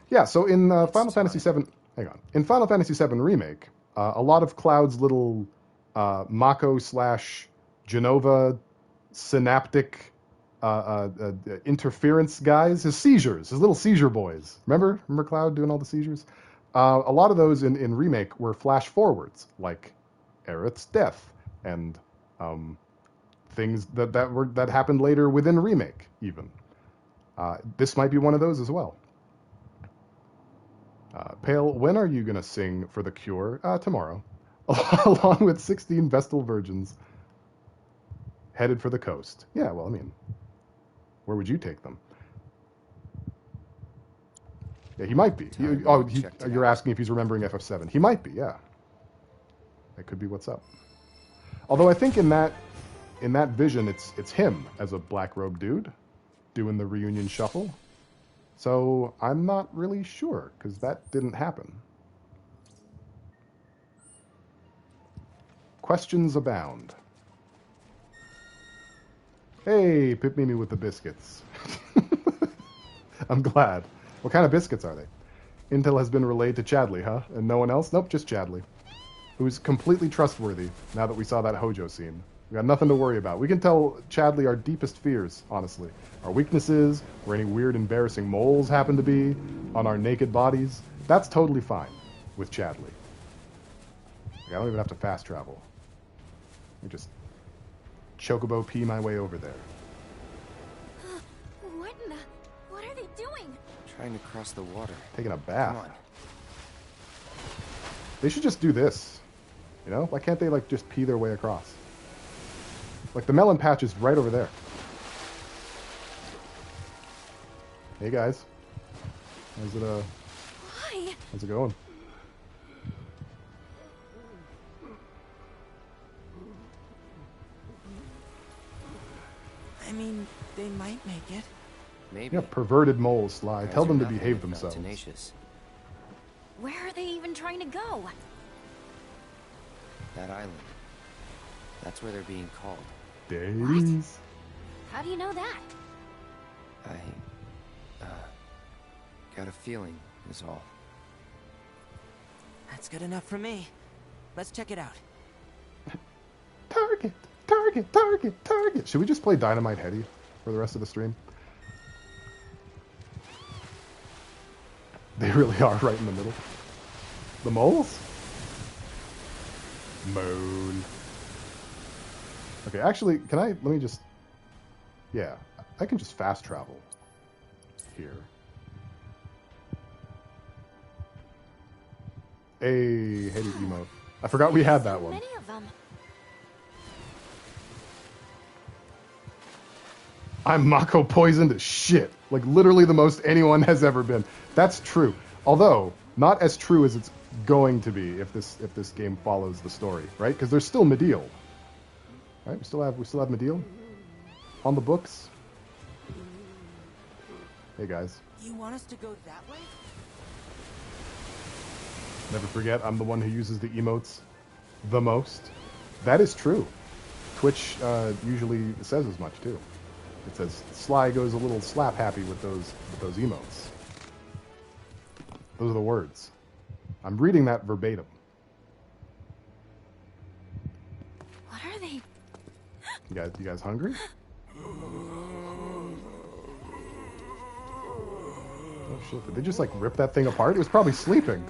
A: Yeah, so in Final Fantasy VII... Hang on. In Final Fantasy VII Remake, a lot of Cloud's little Mako / Genova synaptic interference guys, his seizures, his little seizure boys. Remember Cloud doing all the seizures? A lot of those in Remake were flash forwards, like Aerith's death and things that happened later within Remake, even. This might be one of those as well. Pale, when are you going to sing for the cure? Tomorrow. Along with 16 Vestal virgins headed for the coast. Yeah, well, I mean, where would you take them? Yeah, he might be. You're asking if he's remembering FF7. He might be, yeah. That could be what's up. Although I think in that vision, it's him as a black robe dude doing the reunion shuffle. So I'm not really sure, because that didn't happen. Questions abound. Hey, Pip Mimi with the biscuits. I'm glad. What kind of biscuits are they? Intel has been relayed to Chadley, huh? And no one else? Nope, just Chadley. Who's completely trustworthy now that we saw that Hojo scene. We got nothing to worry about. We can tell Chadley our deepest fears, honestly. Our weaknesses, where any weird, embarrassing moles happen to be on our naked bodies. That's totally fine with Chadley. I don't even have to fast travel. I just chocobo pee my way over there.
C: What are they doing?
E: Trying to cross the water.
A: Taking a bath.
E: Come on.
A: They should just do this. You know? Why can't they, like, just pee their way across? Like, the melon patch is right over there. Hey, guys. How's it,
C: Why?
A: How's it going?
N: I mean, they might make it.
E: Maybe.
A: Yeah, perverted moles, Sly. Tell them to behave themselves.
E: Tenacious.
C: Where are they even trying to go?
E: That island. That's where they're being called.
A: Days.
C: How do you know that?
E: I got a feeling is all.
N: That's good enough for me. Let's check it out.
A: Target, target, target, target. Should we just play Dynamite Heady for the rest of the stream? They really are right in the middle. The moles? Moon. Okay, actually, let me just... Yeah, I can just fast travel here. Hey, Heady emote. I forgot we had that one.
C: Many of them.
A: I'm Mako poisoned as shit. Like, literally the most anyone has ever been. That's true. Although, not as true as it's going to be if this game follows the story, right? Because there's still Mediel. Right? We still have Mediel on the books. Hey, guys.
N: You want us to go that way?
A: Never forget, I'm the one who uses the emotes the most. That is true. Twitch usually says as much, too. It says, Sly goes a little slap happy with those emotes. Those are the words. I'm reading that verbatim.
C: What are they?
A: You guys hungry? Oh shit, did they just like rip that thing apart? It was probably sleeping.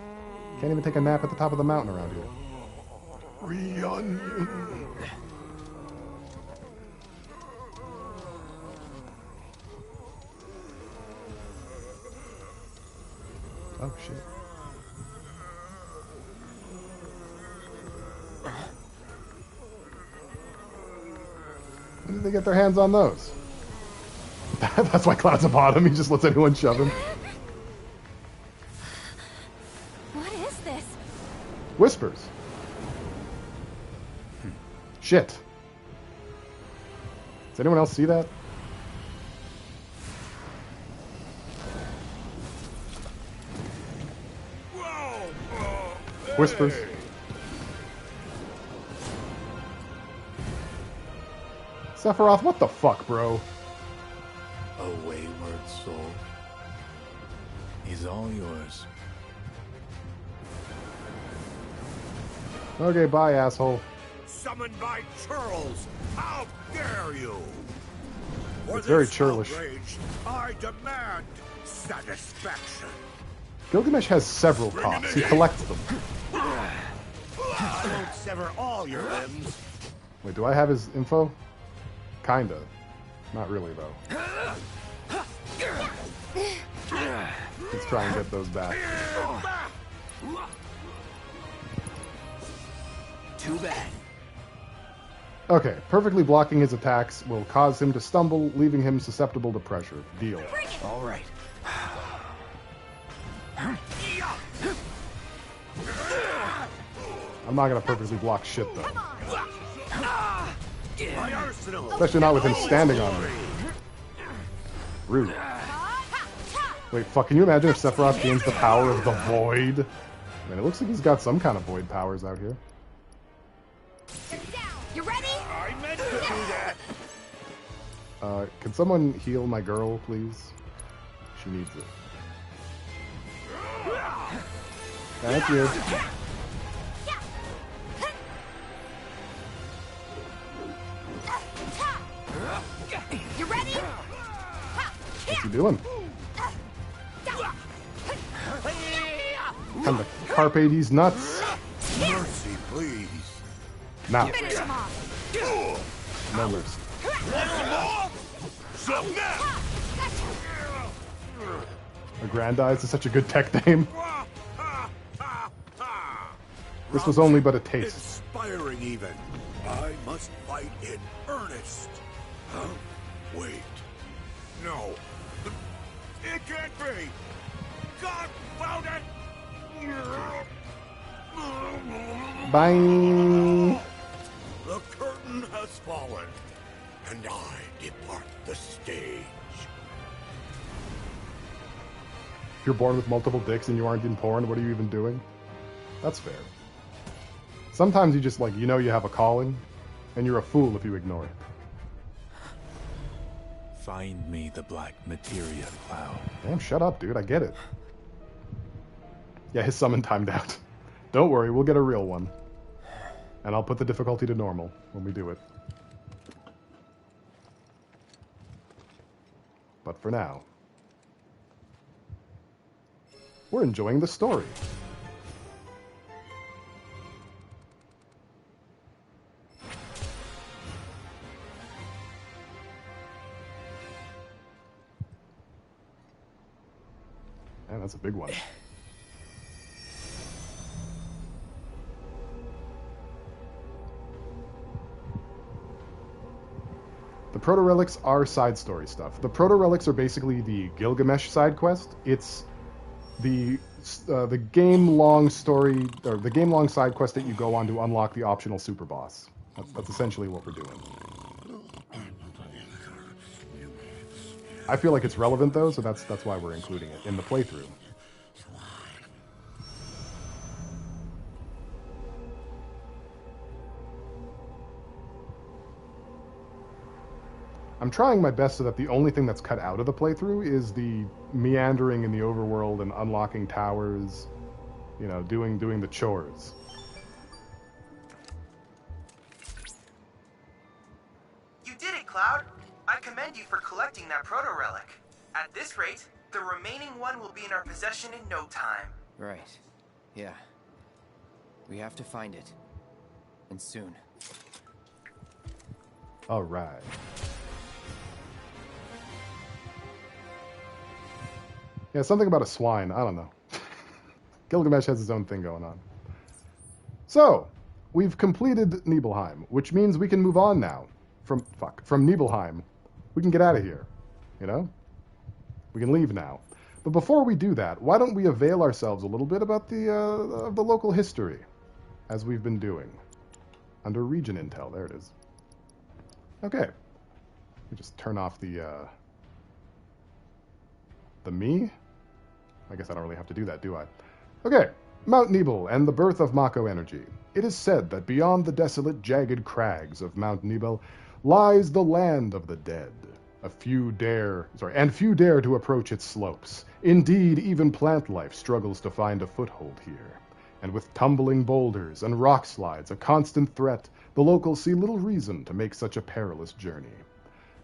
A: Can't even take a nap at the top of the mountain around here. Reunion. Oh shit. When did they get their hands on those? That's why Cloud's a bottom. He just lets anyone shove him.
C: What is this?
A: Whispers. Shit. Does anyone else see that? Whispers. Sephiroth, what the fuck, bro?
R: A wayward soul is all yours.
A: Okay, bye, asshole.
G: Summoned by churls! How dare you! For
A: It's very
G: this
A: churlish.
G: outrage, I demand satisfaction.
A: Gilgamesh has several cops. He collects them.
G: I won't sever all your limbs.
A: Wait, do I have his info? Kinda. Not really, though. Let's try and get those back.
R: Too bad.
A: Okay, perfectly blocking his attacks will cause him to stumble, leaving him susceptible to pressure. Deal.
R: All right.
A: I'm not gonna perfectly block shit, though.
G: My arsenal.
A: Especially not with him standing on me. Rude. Wait, fuck, can you imagine if Sephiroth gains the power of the Void? I mean, it looks like he's got some kind of Void powers out here.
C: You ready?
G: I meant to do that.
A: Can someone heal my girl, please? She needs it. Thank you.
C: You ready?
A: What's he doing? Time to carpe these nuts.
G: Mercy, please.
A: Now.
C: Finish him off.
A: No mercy.
G: So now.
A: Aggrandize is such a good tech name. This was only but a taste.
G: Inspiring even. I must fight in earnest. Huh? Wait. No. It can't be. God found it.
A: Bye.
G: The curtain has fallen, and I depart the stage.
A: If you're born with multiple dicks and you aren't in porn, what are you even doing? That's fair. Sometimes you just, like, you know you have a calling, and you're a fool if you ignore it.
R: Find me the black materia cloud.
A: Damn, shut up, dude. I get it. Yeah, his summon timed out. Don't worry, we'll get a real one. And I'll put the difficulty to normal when we do it. But for now, we're enjoying the story. Man, that's a big one. The proto-relics are side story stuff. The proto-relics are basically the Gilgamesh side quest. It's the game-long story, or the game-long side quest that you go on to unlock the optional super boss. That's essentially what we're doing. I feel like it's relevant though, so that's why we're including it in the playthrough. I'm trying my best so that the only thing that's cut out of the playthrough is the meandering in the overworld and unlocking towers, you know, doing the chores.
Q: You did it, Cloud. I commend you for collecting that proto-relic. At this rate, the remaining one will be in our possession in no time.
E: Right. Yeah. We have to find it. And soon.
A: All right. Yeah, something about a swine. I don't know. Gilgamesh has his own thing going on. So, we've completed Nibelheim, which means we can move on now. From Nibelheim. We can get out of here. You know? We can leave now. But before we do that, why don't we avail ourselves a little bit about the local history, as we've been doing. Under region intel, there it is. Okay. We just turn off the me? I guess I don't really have to do that, do I? Okay. Mount Nibel and the birth of Mako energy. It is said that beyond the desolate, jagged crags of Mount Nibel lies the land of the dead. Few dare to approach its slopes. Indeed, even plant life struggles to find a foothold here. And with tumbling boulders and rock slides a constant threat, the locals see little reason to make such a perilous journey.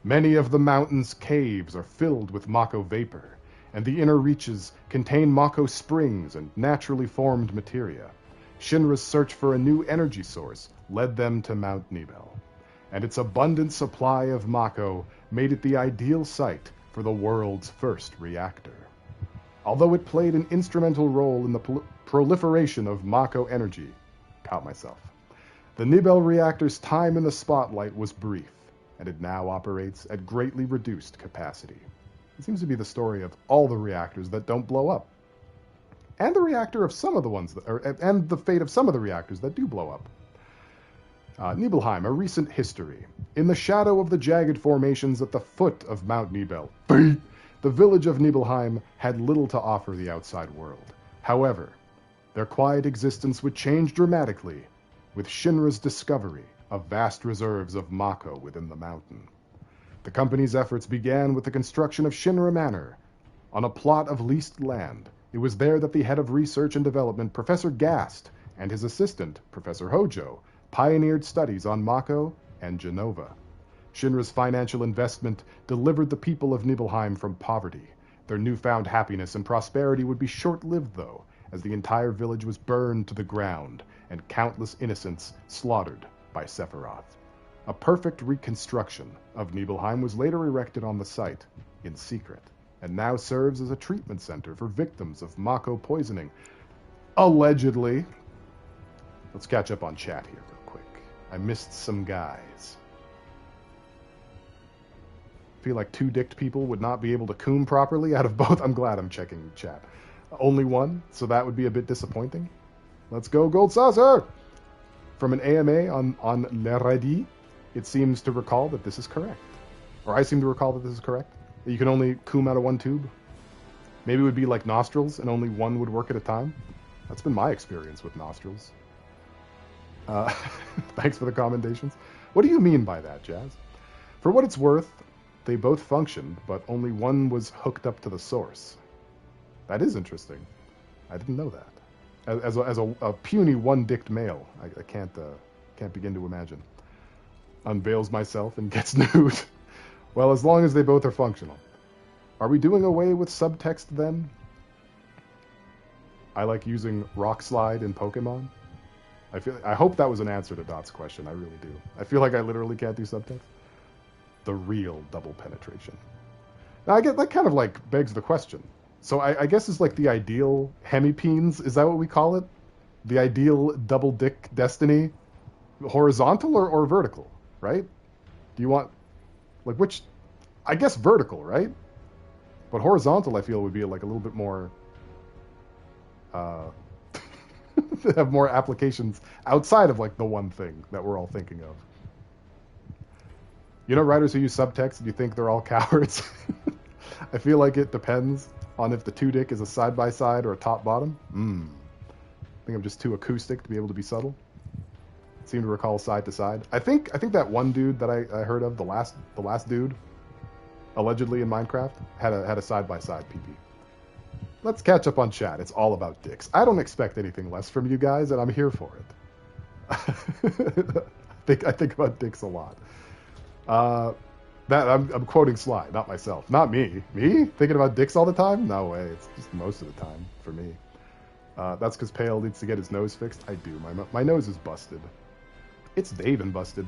A: Many of the mountain's caves are filled with Mako vapor, and the inner reaches contain Mako springs and naturally formed materia. Shinra's search for a new energy source led them to Mount Nibel, and its abundant supply of Mako made it the ideal site for the world's first reactor. Although it played an instrumental role in the proliferation of Mako energy, the Nibel reactor's time in the spotlight was brief, and it now operates at greatly reduced capacity. It seems to be the story of all the reactors that don't blow up, and the reactor of some of the ones and the fate of some of the reactors that do blow up. Nibelheim, a recent history. In the shadow of the jagged formations at the foot of Mount Nibel, the village of Nibelheim had little to offer the outside world. However, their quiet existence would change dramatically with Shinra's discovery of vast reserves of Mako within the mountain. The company's efforts began with the construction of Shinra Manor. On a plot of leased land, it was there that the head of research and development, Professor Gast, and his assistant, Professor Hojo, pioneered studies on Mako and Genova. Shinra's financial investment delivered the people of Nibelheim from poverty. Their newfound happiness and prosperity would be short-lived, though, as the entire village was burned to the ground and countless innocents slaughtered by Sephiroth. A perfect reconstruction of Nibelheim was later erected on the site, in secret, and now serves as a treatment center for victims of Mako poisoning. Allegedly. Let's catch up on chat here real quick. I missed some guys. Feel like two-dicked people would not be able to coom properly out of both. I'm glad I'm checking chat. Only one, so that would be a bit disappointing. Let's go, Gold Saucer! From an AMA on Le Redi, it seems to recall that this is correct. Or I seem to recall that this is correct. That you can only coom out of one tube. Maybe it would be like nostrils, and only one would work at a time. That's been my experience with nostrils. Thanks for the commendations. What do you mean by that, Jazz? For what it's worth, they both functioned, but only one was hooked up to the source. That is interesting. I didn't know that. As a puny one-dicked male, I can't begin to imagine. Unveils myself and gets nude. Well, as long as they both are functional. Are we doing away with subtext then? I like using Rock Slide in Pokemon. I hope that was an answer to Dot's question. I really do. I feel like I literally can't do subtext. The real double penetration. Now I get that kind of like begs the question. So I guess it's like the ideal hemipenes. Is that what we call it? The ideal double dick destiny? Horizontal or vertical, right? Do you want like which? I guess vertical, right? But horizontal, I feel, would be like a little bit more. Have more applications outside of like the one thing that we're all thinking of. You know, writers who use subtext, do you think they're all cowards? I feel like it depends on if the two dick is a side by side or a top bottom. I think I'm just too acoustic to be able to be subtle. Seem to recall side to side. I think that one dude that I heard of, the last dude, allegedly in Minecraft, had a side by side PP. Let's catch up on chat. It's all about dicks. I don't expect anything less from you guys, and I'm here for it. I think about dicks a lot. That I'm quoting Sly, not myself. Not me. Me? Thinking about dicks all the time? No way. It's just most of the time for me. That's because Pale needs to get his nose fixed. I do. My nose is busted. It's Dave and busted.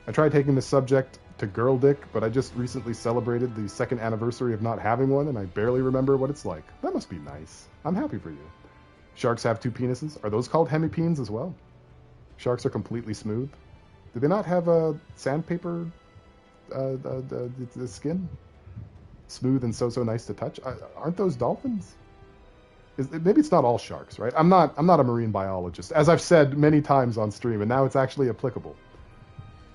A: I tried taking this subject to girl dick, but I just recently celebrated the 2nd anniversary of not having one, and I barely remember what it's like. That must be nice. I'm happy for you. Sharks have 2 penises. Are those called hemipenes as well? Sharks are completely smooth. Do they not have a sandpaper the skin? Smooth and so nice to touch. Aren't those dolphins? Maybe it's not all sharks, right? I'm not a marine biologist, as I've said many times on stream, and now it's actually applicable.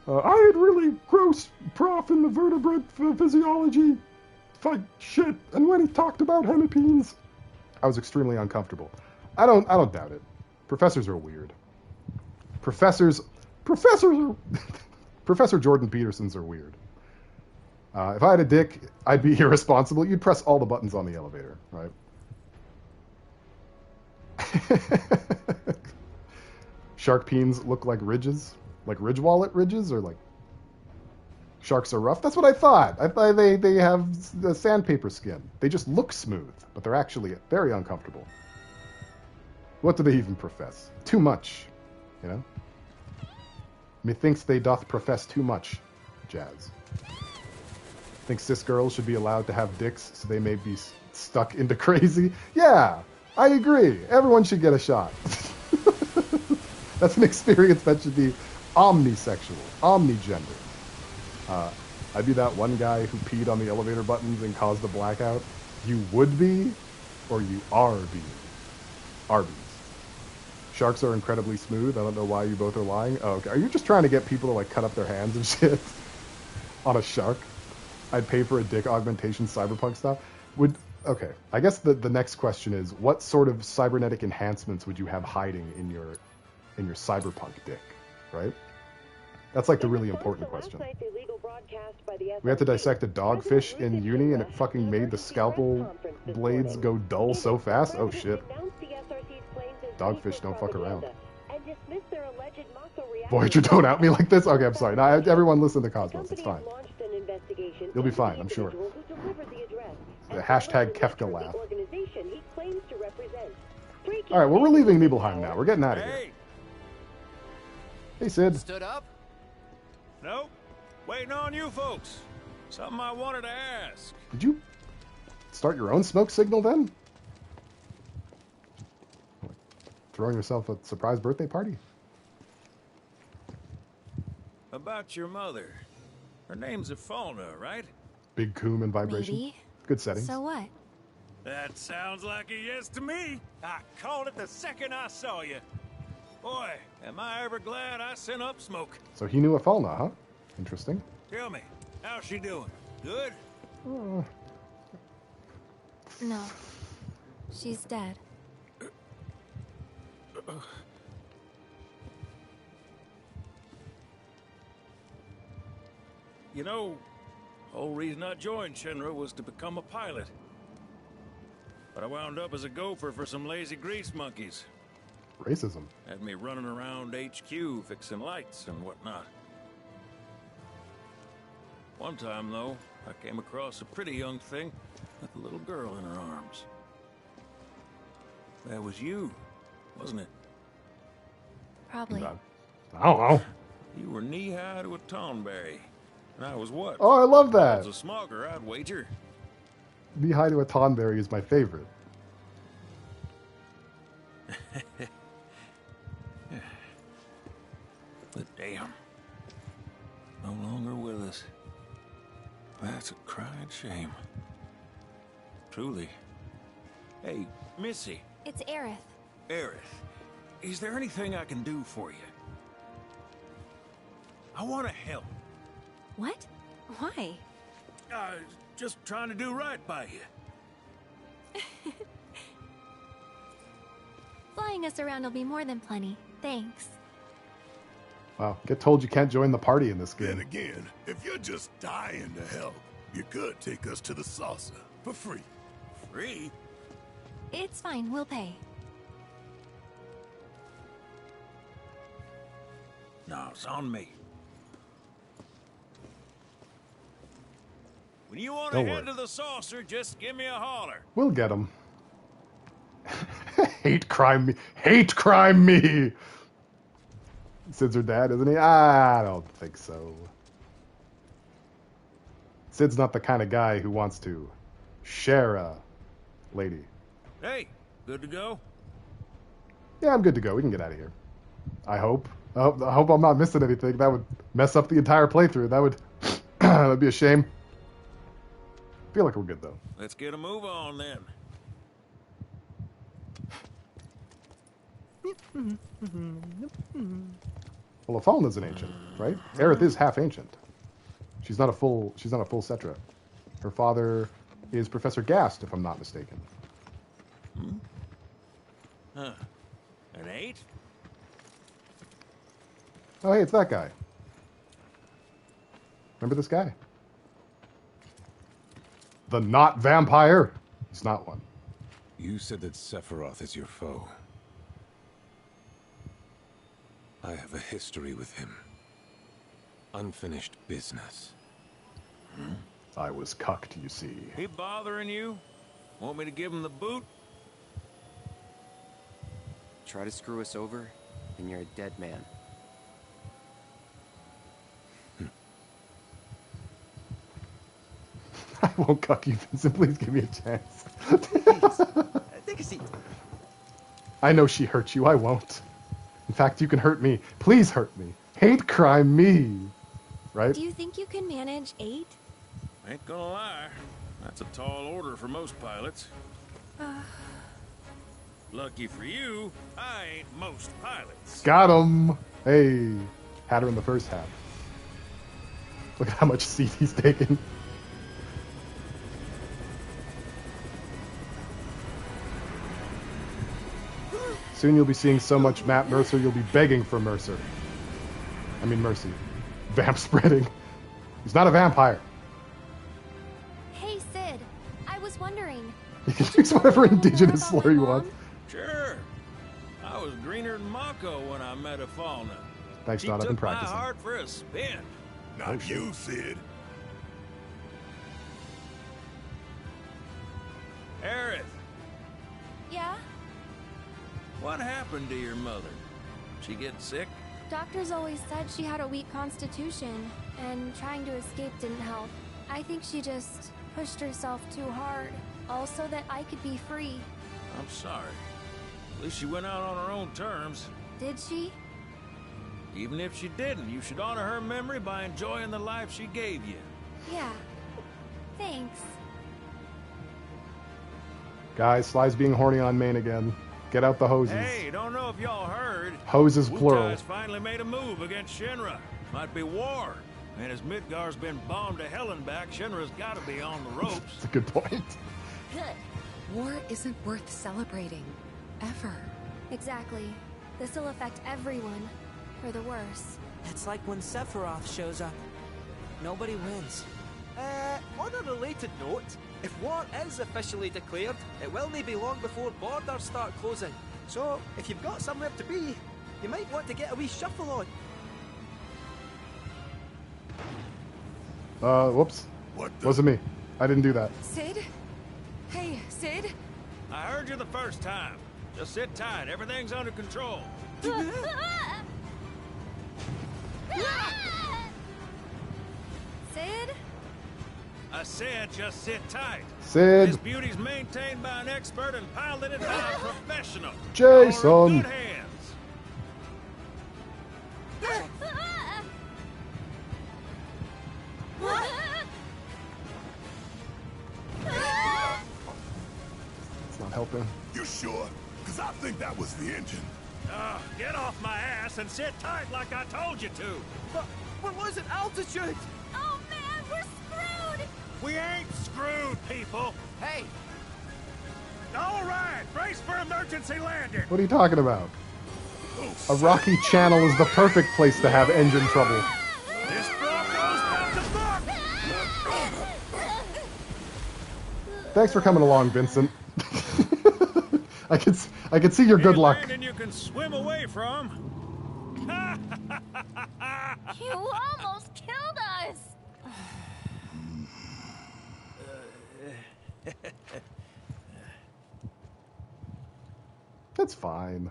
A: I had really gross prof in the vertebrate physiology shit, and when he talked about hemipenes, I was extremely uncomfortable. I don't doubt it. Professors are weird. Professor Jordan Petersons are weird. If I had a dick, I'd be irresponsible. You'd press all the buttons on the elevator, right? Shark peens look like ridges, like ridge wallet ridges, or like sharks are rough. That's what I thought. I thought they have the sandpaper skin. They just look smooth, but they're actually very uncomfortable. What do they even profess? Too much, you know? Methinks they doth profess too much, Jazz. Think cis girls should be allowed to have dicks so they may be stuck into crazy? Yeah, I agree. Everyone should get a shot. That's an experience that should be omnisexual, omnigender. I'd be that one guy who peed on the elevator buttons and caused a blackout. You would be, or you are being. Arby's. Sharks are incredibly smooth. I don't know why you both are lying. Oh, okay. Are you just trying to get people to like cut up their hands and shit on a shark? I'd pay for a dick augmentation cyberpunk stuff. Okay. I guess the next question is, what sort of cybernetic enhancements would you have hiding in your cyberpunk dick, right? That's like the really important question. We had to dissect a dogfish in uni and it fucking made the scalpel blades go dull so fast. Oh shit. Dogfish don't fuck around. Voyager, don't out me like this. Okay, I'm sorry. Now, everyone listen to Cosmos. It's fine. You'll be fine, I'm sure. The hashtag Kefka laugh. Alright, well, we're leaving Nibelheim now. We're getting out of here. Hey, Sid.
S: Stood up?
T: Nope. Waiting on you folks. Something I wanted to ask.
A: Did you start your own smoke signal then? Throwing yourself a surprise birthday party?
T: About your mother. Her name's Ifalna, right?
A: Big coom and vibration.
F: Maybe.
A: Good settings.
F: So what?
T: That sounds like a yes to me. I called it the second I saw you. Boy, am I ever glad I sent up smoke.
A: So he knew Ifalna, huh? Interesting.
T: Tell me, how's she doing? Good?
F: No. She's dead.
T: You know, the whole reason I joined Shinra was to become a pilot. But I wound up as a gopher for some lazy grease monkeys.
A: Racism.
T: Had me running around HQ fixing lights and whatnot. One time, though, I came across a pretty young thing with a little girl in her arms. That was you, wasn't it?
F: Probably.
A: I don't know.
T: You were knee-high to a tonberry. And I was what?
A: Oh, I love that.
T: I was a smogger, I'd wager.
A: Knee-high to a tonberry is my favorite.
T: But damn, no longer with us. That's a crying shame. Truly. Hey, Missy.
F: It's Aerith.
T: Aerith, is there anything I can do for you? I want to help.
F: What? Why?
T: Just trying to do right by you.
F: Flying us around will be more than plenty. Thanks.
A: Wow, get told you can't join the party in this game.
G: Then again, if you're just dying to help, you could take us to the saucer for free.
T: Free?
F: It's fine, we'll pay.
T: No, it's on me. When you want to
A: Don't
T: head
A: worry.
T: to the saucer, just give me a holler.
A: We'll get him. Hate crime me. Hate crime me. Sid's her dad, isn't he? I don't think so. Sid's not the kind of guy who wants to share a lady.
T: Hey, good to go?
A: Yeah, I'm good to go. We can get out of here. I hope. I hope I'm not missing anything. That would mess up the entire playthrough. That would that'd be a shame. Feel like we're good though.
T: Let's get a move on then.
A: Well, Ifalna's an ancient, right? Aerith is half ancient. She's not a full Cetra. Her father is Professor Gast, if I'm not mistaken.
T: Huh. An 8?
A: Oh, hey, it's that guy. Remember this guy? The not vampire? He's not one.
R: You said that Sephiroth is your foe. I have a history with him. Unfinished business.
A: I was cucked, you see.
T: He bothering you? Want me to give him the boot?
E: Try to screw us over, and you're a dead man.
A: I won't cuck you, Vincent. Please give me a chance.
N: Take a seat.
A: I know she hurt you. I won't. In fact, you can hurt me. Please hurt me. Hate crime me. Right?
C: Do you think you can manage 8?
T: Ain't gonna lie. That's a tall order for most pilots. Lucky for you, I ain't most pilots.
A: Got him. Hey. Had her in the first half. Look at how much seat he's taking. Soon you'll be seeing so much Matt Mercer, you'll be begging for Mercer. I mean mercy. Vamp spreading. He's not a vampire.
C: Hey, Sid. I was wondering.
A: You can use whatever indigenous slur you want.
T: Sure. I was greener than Mako when I met Afalna.
A: Thanks,
T: She
A: Don. I've been
T: took my
A: practicing.
T: heart for a spin.
G: Not you, Sid.
T: Aerith,
C: Yeah?
T: what happened to your mother? She get sick?
C: Doctors always said she had a weak constitution, and trying to escape didn't help. I think she just pushed herself too hard, all so that I could be free.
T: I'm sorry. At least she went out on her own terms.
C: Did she?
T: Even if she didn't, you should honor her memory by enjoying the life she gave you.
C: Yeah. Thanks.
A: Guys, Sly's being horny on main again. Get out the hoses.
T: Hey, don't know if y'all heard.
A: Hoses plural.
T: Wutai's finally made a move against Shinra. Might be war. And as Midgar's been bombed to hell and back, Shinra's gotta be on the ropes.
A: That's a good point.
C: Good.
F: War isn't worth celebrating. Ever.
C: Exactly. This'll affect everyone. For the worse.
N: It's like when Sephiroth shows up. Nobody wins.
S: On a related note, if war is officially declared, it will not be long before borders start closing. So, if you've got somewhere to be, you might want to get a wee shuffle on.
A: Whoops. Wasn't me. I didn't do that.
F: Sid? Hey, Sid?
T: I heard you the first time. Just sit tight. Everything's under control.
C: Sid?
T: I said just sit tight.
A: Sid.
T: This beauty's maintained by an expert and piloted by a professional.
A: Jason.
T: You're in good hands.
A: It's not helping.
G: You sure? Because I think that was the engine.
T: Get off my ass and sit tight like I told you to.
S: But we're losing altitude.
C: Oh man, we're screwed!
T: We ain't screwed, people.
S: Hey.
T: All right, brace for emergency landing.
A: What are you talking about? A rocky channel is the perfect place to have engine trouble.
T: This Bronco's got the fuck.
A: Thanks for coming along, Vincent. I can see your good luck.
T: And you can swim away from.
C: You almost killed us!
A: That's fine. Do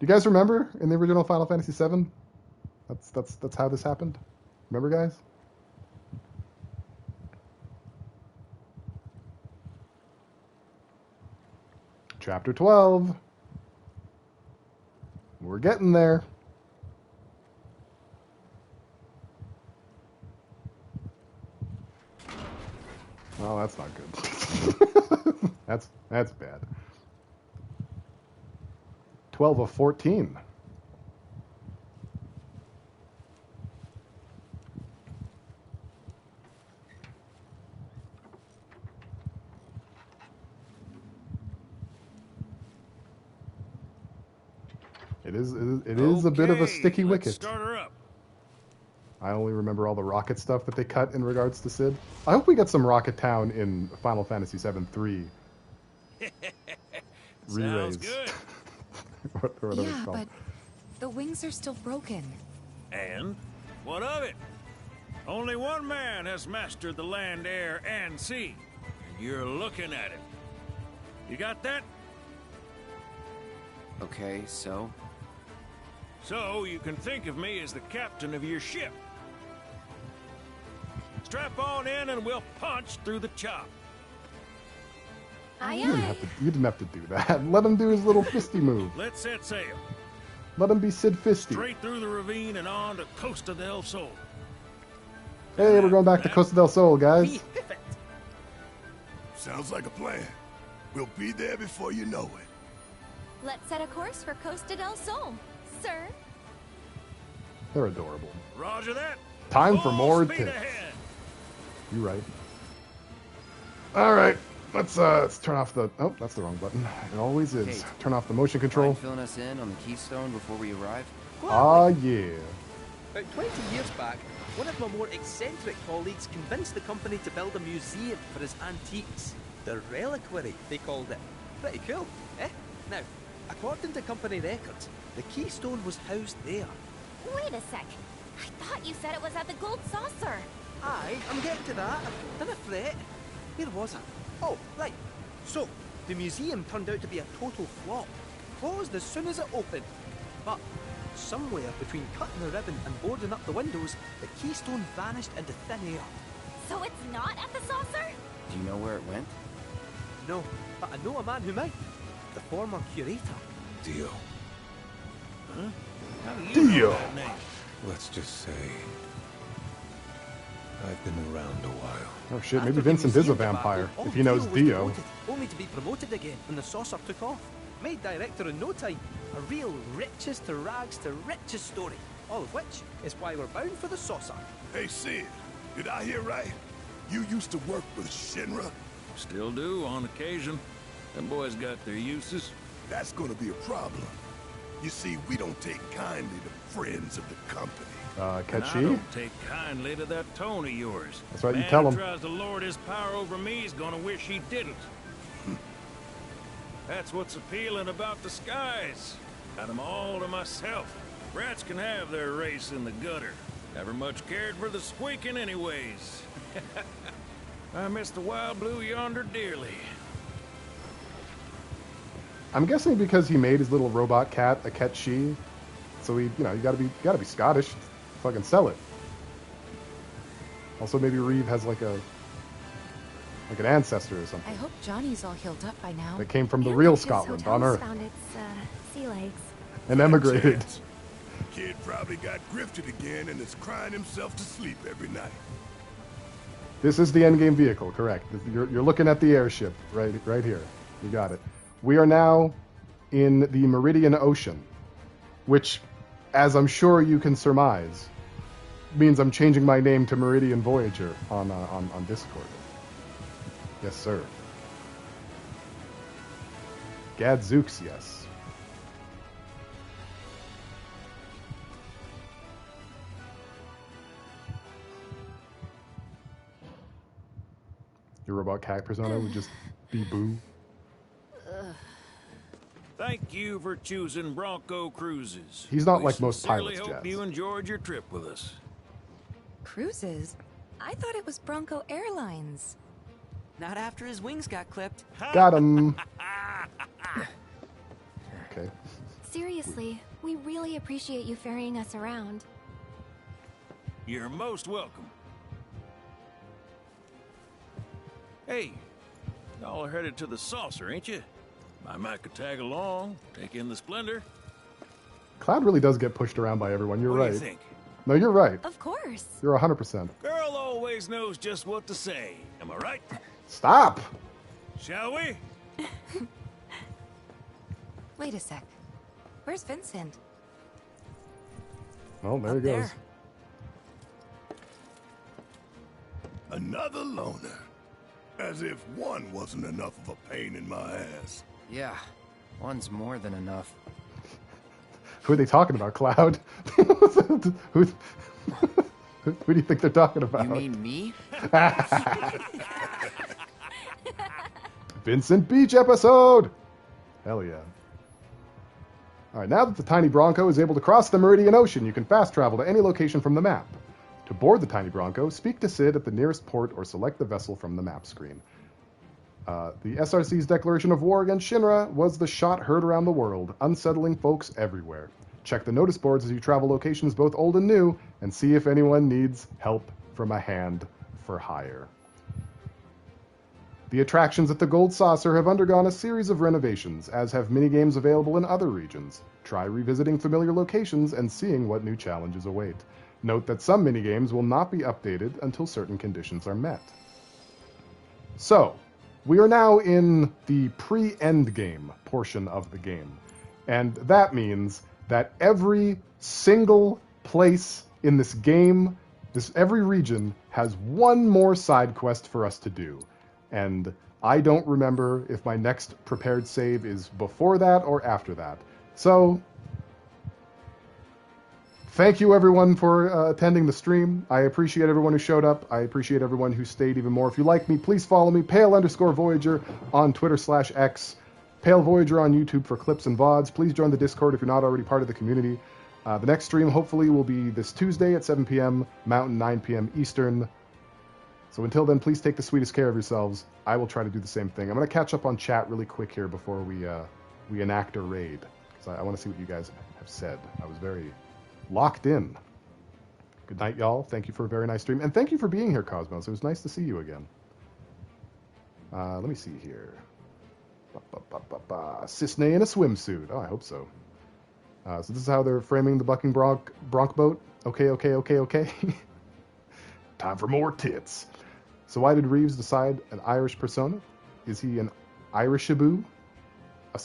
A: you guys remember in the original Final Fantasy VII? That's how this happened. Remember, guys? Chapter 12. We're getting there. Well, that's not good. that's bad. 12 of 14. It is a bit of a sticky
T: let's
A: wicket.
T: Start her up.
A: I only remember all the rocket stuff that they cut in regards to Sid. I hope we get some Rocket Town in Final Fantasy VII 3.
T: Sounds good.
A: Whatever it's
F: Yeah,
A: called.
F: but the wings are still broken.
T: And what of it? Only one man has mastered the land, air, and sea. And you're looking at it. You got that?
E: Okay, so?
T: So you can think of me as the captain of your ship. Strap on in and we'll punch through the chop.
A: You didn't have to do that. Let him do his little fisty move.
T: Let's set sail.
A: Let him be Sid Fisty.
T: Straight through the ravine and on to Costa del Sol.
A: Hey, we're going back to Costa del Sol, guys.
G: Sounds like a plan. We'll be there before you know it.
C: Let's set a course for Costa del Sol, sir.
A: They're adorable.
T: Roger that.
A: Time for more
T: speed
A: tips.
T: ahead.
A: You right. All right, let's turn off the. Oh, that's the wrong button. It always is.
E: Hey,
A: Turn off the motion control.
E: Mind filling us in on the Keystone before we arrive?
A: Ah, yeah.
S: About 20 years back, one of my more eccentric colleagues convinced the company to build a museum for his antiques. The Reliquary, they called it. Pretty cool, eh? Now, according to company records, the Keystone was housed there.
C: Wait a sec. I thought you said it was at the Gold Saucer.
S: Aye, I'm getting to that. Don't fret. Where was I? Oh, right. So, the museum turned out to be a total flop. Closed as soon as it opened. But somewhere between cutting the ribbon and boarding up the windows, the Keystone vanished into thin air.
C: So it's not at the saucer?
E: Do you know where it went?
S: No, but I know a man who might. The former curator.
R: Dio.
T: Huh? How do you
A: Dio.
T: know that name?
R: Let's just say I've been around a while.
A: Oh shit, maybe
S: After the
A: Vincent is a
S: museum
A: vampire,
S: debacle,
A: if he knows
S: was
A: Dio.
S: demoted, only to be promoted again when the saucer took off. Made director in no time. A real riches to rags to riches story. All of which is why we're bound for the saucer.
G: Hey, Sid, did I hear right? You used to work with Shinra?
T: Still do on occasion. Them boys got their uses.
G: That's gonna be a problem. You see, we don't take kindly to friends of the company.
T: And I
A: Ketchi?
T: don't take kindly to that tone of yours.
A: That's right, you
T: Man
A: tell
T: who
A: him.
T: tries to lord his power over me is gonna wish he didn't. That's what's appealing about the skies. Got 'em all to myself. Rats can have their race in the gutter. Never much cared for the squeaking anyways. I miss the wild blue yonder dearly.
A: I'm guessing because he made his little robot cat a Ketchi, so he, you gotta be Scottish. Fucking sell it. Also, maybe Reeve has like an ancestor or something
F: I hope Johnny's all healed up by now.
A: that came from the real Scotland on Earth
C: Found its sea legs.
A: and emigrated.
G: Kid probably got grifted again and is crying himself to sleep every night.
A: This is the endgame vehicle, correct? You're looking at the airship right here. You got it. We are now in the Meridian Ocean, which, as I'm sure you can surmise, means I'm changing my name to Meridian Voyager on Discord. Yes, sir. Gadzooks, yes. Your robot cat persona would just be Boo.
T: Thank you for choosing Bronco Cruises.
A: He's not
T: We
A: like most
T: sincerely
A: pilots,
T: hope
A: Jazz.
T: you enjoyed your trip with us.
F: Cruises? I thought it was Bronco Airlines.
N: Not after his wings got clipped.
A: Got him. Okay.
C: Seriously, we really appreciate you ferrying us around.
T: You're most welcome. Hey, y'all are headed to the saucer, ain't you? I might could tag along, take in the splendor.
A: Cloud really does get pushed around by everyone. You're
T: What do
A: right.
T: you think?
A: No, you're right.
C: Of course.
A: You're 100%.
T: Girl always knows just what to say. Am I right?
A: Stop.
T: Shall we?
F: Wait a sec. Where's Vincent?
A: Oh, there he goes.
G: Another loner. As if one wasn't enough of a pain in my ass.
E: Yeah, one's more than enough.
A: Who are they talking about, Cloud? who do you think they're talking about?
E: You mean me?
A: Vincent Beach episode! Hell yeah. Alright, now that the Tiny Bronco is able to cross the Meridian Ocean, you can fast travel to any location from the map. To board the Tiny Bronco, speak to Sid at the nearest port or select the vessel from the map screen. The SRC's declaration of war against Shinra was the shot heard around the world, unsettling folks everywhere. Check the notice boards as you travel locations both old and new, and see if anyone needs help from a hand for hire. The attractions at the Gold Saucer have undergone a series of renovations, as have minigames available in other regions. Try revisiting familiar locations and seeing what new challenges await. Note that some minigames will not be updated until certain conditions are met. So, we are now in the pre-endgame portion of the game. And that means that every single place in this game, every region, has one more side quest for us to do. And I don't remember if my next prepared save is before that or after that. So, thank you everyone for attending the stream. I appreciate everyone who showed up. I appreciate everyone who stayed even more. If you like me, please follow me, Pale_Voyager on Twitter/X, Pale Voyager on YouTube for clips and VODs. Please join the Discord if you're not already part of the community. The next stream hopefully will be this Tuesday at 7 p.m. Mountain, 9 p.m. Eastern. So until then, please take the sweetest care of yourselves. I will try to do the same thing. I'm going to catch up on chat really quick here before we enact a raid, because I want to see what you guys have said. I was very locked in. Good night, y'all. Thank you for a very nice stream. And thank you for being here, Cosmos. It was nice to see you again. Let me see here. Cisne in a swimsuit. Oh, I hope so. So this is how they're framing the Bucking Bronc boat. Okay. Time for more tits. So why did Reeves decide an Irish persona? Is he an Irishaboo? A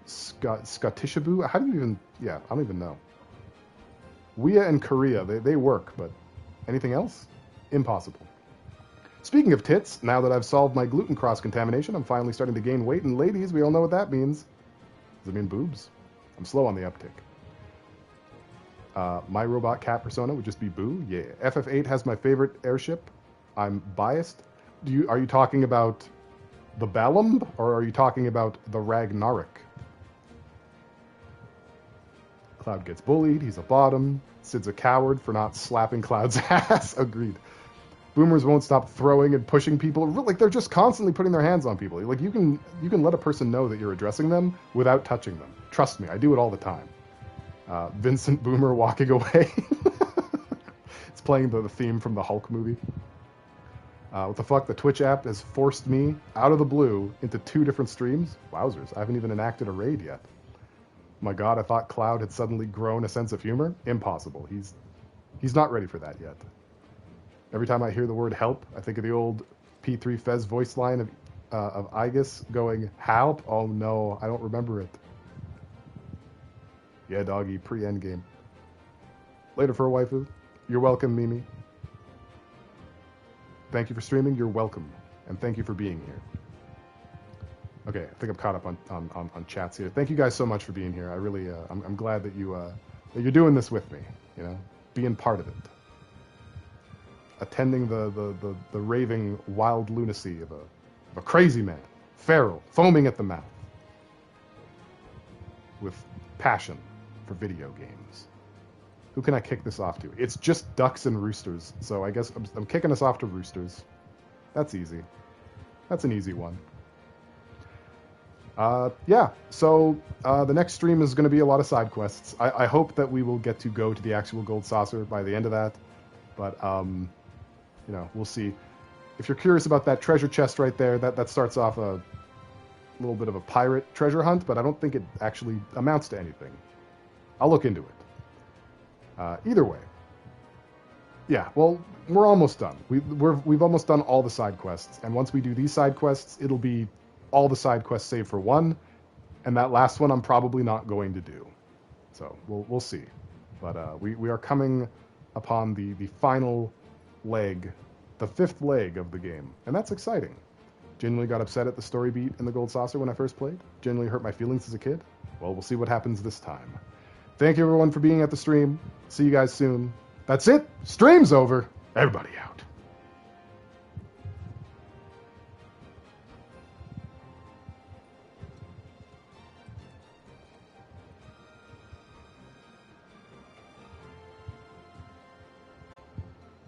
A: Scottishaboo? How do you even... Yeah, I don't even know. Wea and Korea, they work, but anything else? Impossible. Speaking of tits, now that I've solved my gluten cross-contamination, I'm finally starting to gain weight, and ladies, we all know what that means. Does it mean boobs? I'm slow on the uptick. My robot cat persona would just be Boo. Yeah. FF8 has my favorite airship. I'm biased. Are you talking about the Bellum, or are you talking about the Ragnarok? Cloud gets bullied. He's a bottom. Sid's a coward for not slapping Cloud's ass. Agreed. Boomers won't stop throwing and pushing people. Like, they're just constantly putting their hands on people. Like, you can let a person know that you're addressing them without touching them. Trust me, I do it all the time. Vincent Boomer walking away. It's playing the theme from the Hulk movie. What the fuck? The Twitch app has forced me out of the blue into 2 different streams. Wowzers, I haven't even enacted a raid yet. My god, I thought Cloud had suddenly grown a sense of humor. Impossible. He's not ready for that yet. Every time I hear the word help, I think of the old P3 Fez voice line of Aegis going, help? Oh no, I don't remember it. Yeah, doggy, pre-endgame. Later for a waifu. You're welcome, Mimi. Thank you for streaming. You're welcome. And thank you for being here. Okay, I think I'm caught up on chats here. Thank you guys so much for being here. I really, I'm glad that you're doing this with me. You know, being part of it, attending the raving wild lunacy of a crazy man, feral, foaming at the mouth, with passion for video games. Who can I kick this off to? It's just ducks and roosters, so I guess I'm kicking us off to roosters. That's easy. That's an easy one. Yeah, so the next stream is going to be a lot of side quests. I hope that we will get to go to the actual Gold Saucer by the end of that, but you know, we'll see. If you're curious about that treasure chest right there, that starts off a little bit of a pirate treasure hunt, but I don't think it actually amounts to anything. I'll look into it. Either way, yeah. Well, we're almost done. We've almost done all the side quests, and once we do these side quests, it'll be all the side quests save for one, and that last one I'm probably not going to do. So we'll see. But we are coming upon the final leg, the 5th leg of the game, and that's exciting. Genuinely got upset at the story beat in the Gold Saucer when I first played. Genuinely hurt my feelings as a kid. Well, we'll see what happens this time. Thank you everyone for being at the stream. See you guys soon. That's it. Stream's over. Everybody out.